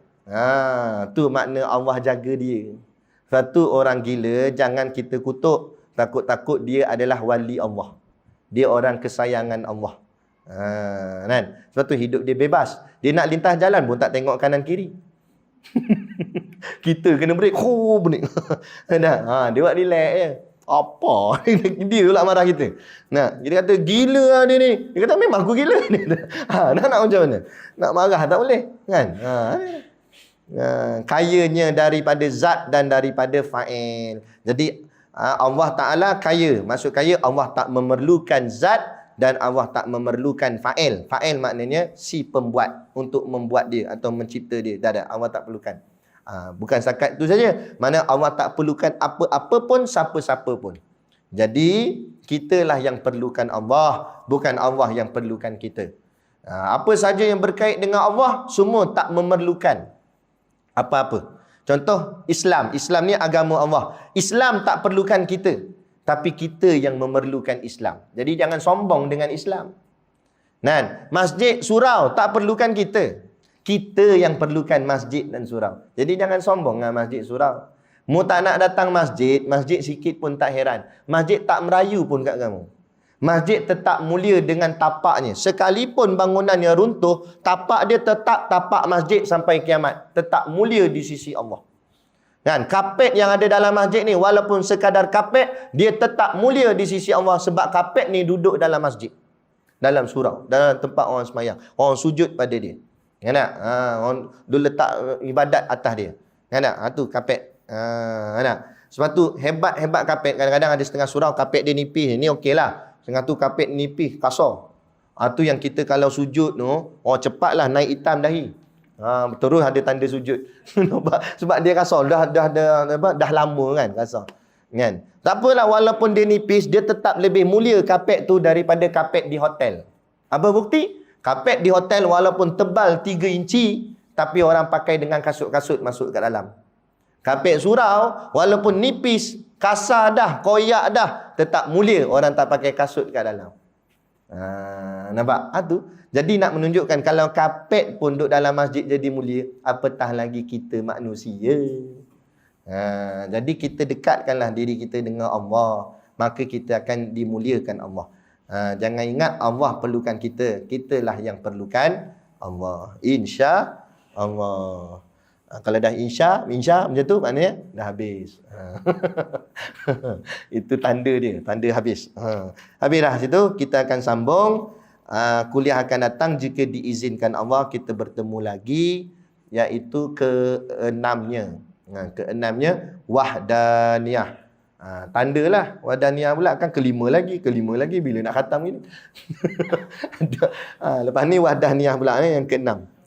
Tu makna Allah jaga dia. Satu orang gila, jangan kita kutuk. Takut-takut dia adalah wali Allah. Dia orang kesayangan Allah. Kan? Sebab tu hidup dia bebas. Dia nak lintas jalan pun tak tengok kanan kiri. Kita kena break. Break. Dia buat relax je. Apa? Dia pula marah kita. Kita kata gila lah dia ni. Dia kata memang aku gila. Nak macam mana? Nak marah tak boleh. Kan? Kayanya daripada zat dan daripada fa'il. Jadi Allah Ta'ala kaya. Maksud kaya, Allah tak memerlukan zat dan Allah tak memerlukan fa'il. Fa'il maknanya si pembuat, untuk membuat dia atau mencipta dia. Tak. Allah tak perlukan. Bukan setakat itu saja. Mana Allah tak perlukan apa-apa pun, siapa-siapa pun. Jadi kitalah yang perlukan Allah, bukan Allah yang perlukan kita. Apa saja yang berkait dengan Allah, semua tak memerlukan apa-apa. Contoh Islam. Islam ni agama Allah. Islam tak perlukan kita, tapi kita yang memerlukan Islam. Jadi jangan sombong dengan Islam. Masjid, surau tak perlukan kita. Kita yang perlukan masjid dan surau. Jadi jangan sombong dengan masjid, surau. Mu tak nak datang masjid, masjid sikit pun tak heran. Masjid tak merayu pun kat kamu. Masjid tetap mulia dengan tapaknya. Sekalipun bangunannya runtuh, tapak dia tetap tapak masjid sampai kiamat. Tetap mulia di sisi Allah. Kan? Kapet yang ada dalam masjid ni, walaupun sekadar kapet, dia tetap mulia di sisi Allah. Sebab kapet ni duduk dalam masjid. Dalam surau. Dalam tempat orang semayang. Orang sujud pada dia. Kan tak? Orang dia letak ibadat atas dia. Kan tak? Tu kapet. Kan tak? Sebab tu hebat-hebat kapet. Kadang-kadang ada setengah surau kapet dia nipis. Ni okey lah. Setengah tu kapet nipis, kasar. Tu yang kita kalau sujud tu, cepatlah naik hitam dahi. Terus ada tanda sujud. Sebab dia kasar. Dah lama kan kasar. Kan? Tak apalah, walaupun dia nipis, dia tetap lebih mulia kapet tu daripada kapet di hotel. Apa bukti? Kapet di hotel walaupun tebal 3 inci, tapi orang pakai dengan kasut-kasut masuk kat dalam. Kapet surau, walaupun nipis, kasar dah, koyak dah, tetap mulia, orang tak pakai kasut kat dalam. Nampak? Tu. Jadi nak menunjukkan kalau kapet pun duduk dalam masjid jadi mulia, apatah lagi kita manusia. Jadi kita dekatkanlah diri kita dengan Allah, maka kita akan dimuliakan Allah. Jangan ingat Allah perlukan kita, kitalah yang perlukan Allah. Insya Allah. Kalau dah insya macam tu maknanya dah habis. Itu tanda dia, tanda habis. Habis dah situ, kita akan sambung. Kuliah akan datang jika diizinkan Allah, kita bertemu lagi, iaitu ke-6-nya. Ke-6-nya wahdaniyah. Tandalah wahdaniyah pula kan kelima lagi bila nak khatam gini. Lepas ni wahdaniyah pula yang ke-6.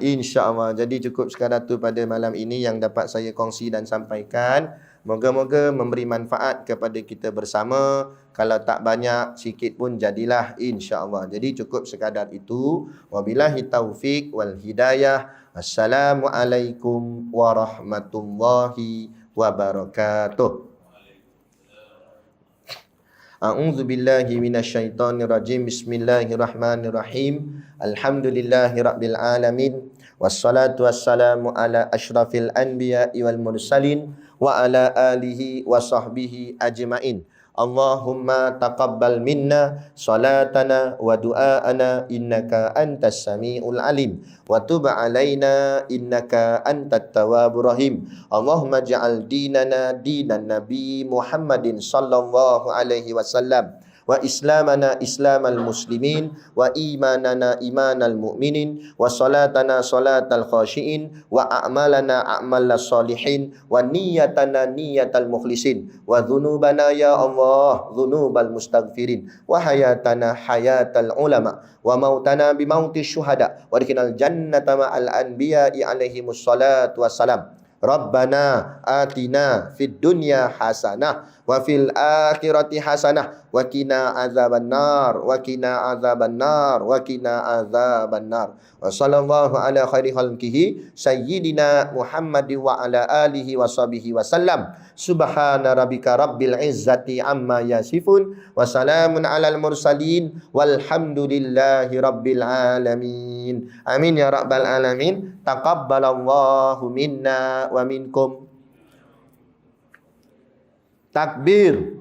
InsyaAllah. Jadi cukup sekadar tu pada malam ini yang dapat saya kongsi dan sampaikan. Moga-moga memberi manfaat kepada kita bersama. Kalau tak banyak, sikit pun jadilah, insyaAllah. Jadi cukup sekadar itu. Wabillahi taufiq wal hidayah. Assalamualaikum warahmatullahi wabarakatuh. A'udzu billahi minasyaitonir rajim. Bismillahirrahmanirrahim. Alhamdulillahirabbil alamin. Wassalatu wassalamu ala asyrafil anbiya'i wal mursalin wa ala alihi wa sahbihi ajmain. Allahumma taqabbal minna salatana wa du'aana innaka antas samiul alim wa tub alaina innaka antat tawwabur rahim. Allahumma ja'al dinana dinan nabi Muhammadin sallallahu alaihi wasallam wa islamana islamal muslimin wa imanana imanal mu'minin wa salatana salatal khashiin wa a'malana a'malas salihin wa niyatana niyatal mukhlisin wa dhunubana ya Allah dhunubal mustaghfirin wa hayatana hayatal ulama wa mautana bimauti syuhada wa dikinal jannata ma'al anbiya'i alaihimus salatu wassalam. Rabbana atina fid dunya hasanah wa fil akhirati hasanah wa qina azabannar wa qina azabannar wa qina azabannar. Wa sallallahu ala khairi khalqihi sayyidina Muhammad wa ala alihi wa sahbihi wa sallam. Subhana rabbika rabbil izzati amma yasifun wa salamun alal mursalin walhamdulillahi rabbil alamin. Amin ya rabbal alamin. Taqabbalallahu minna wa minkum. Takbir.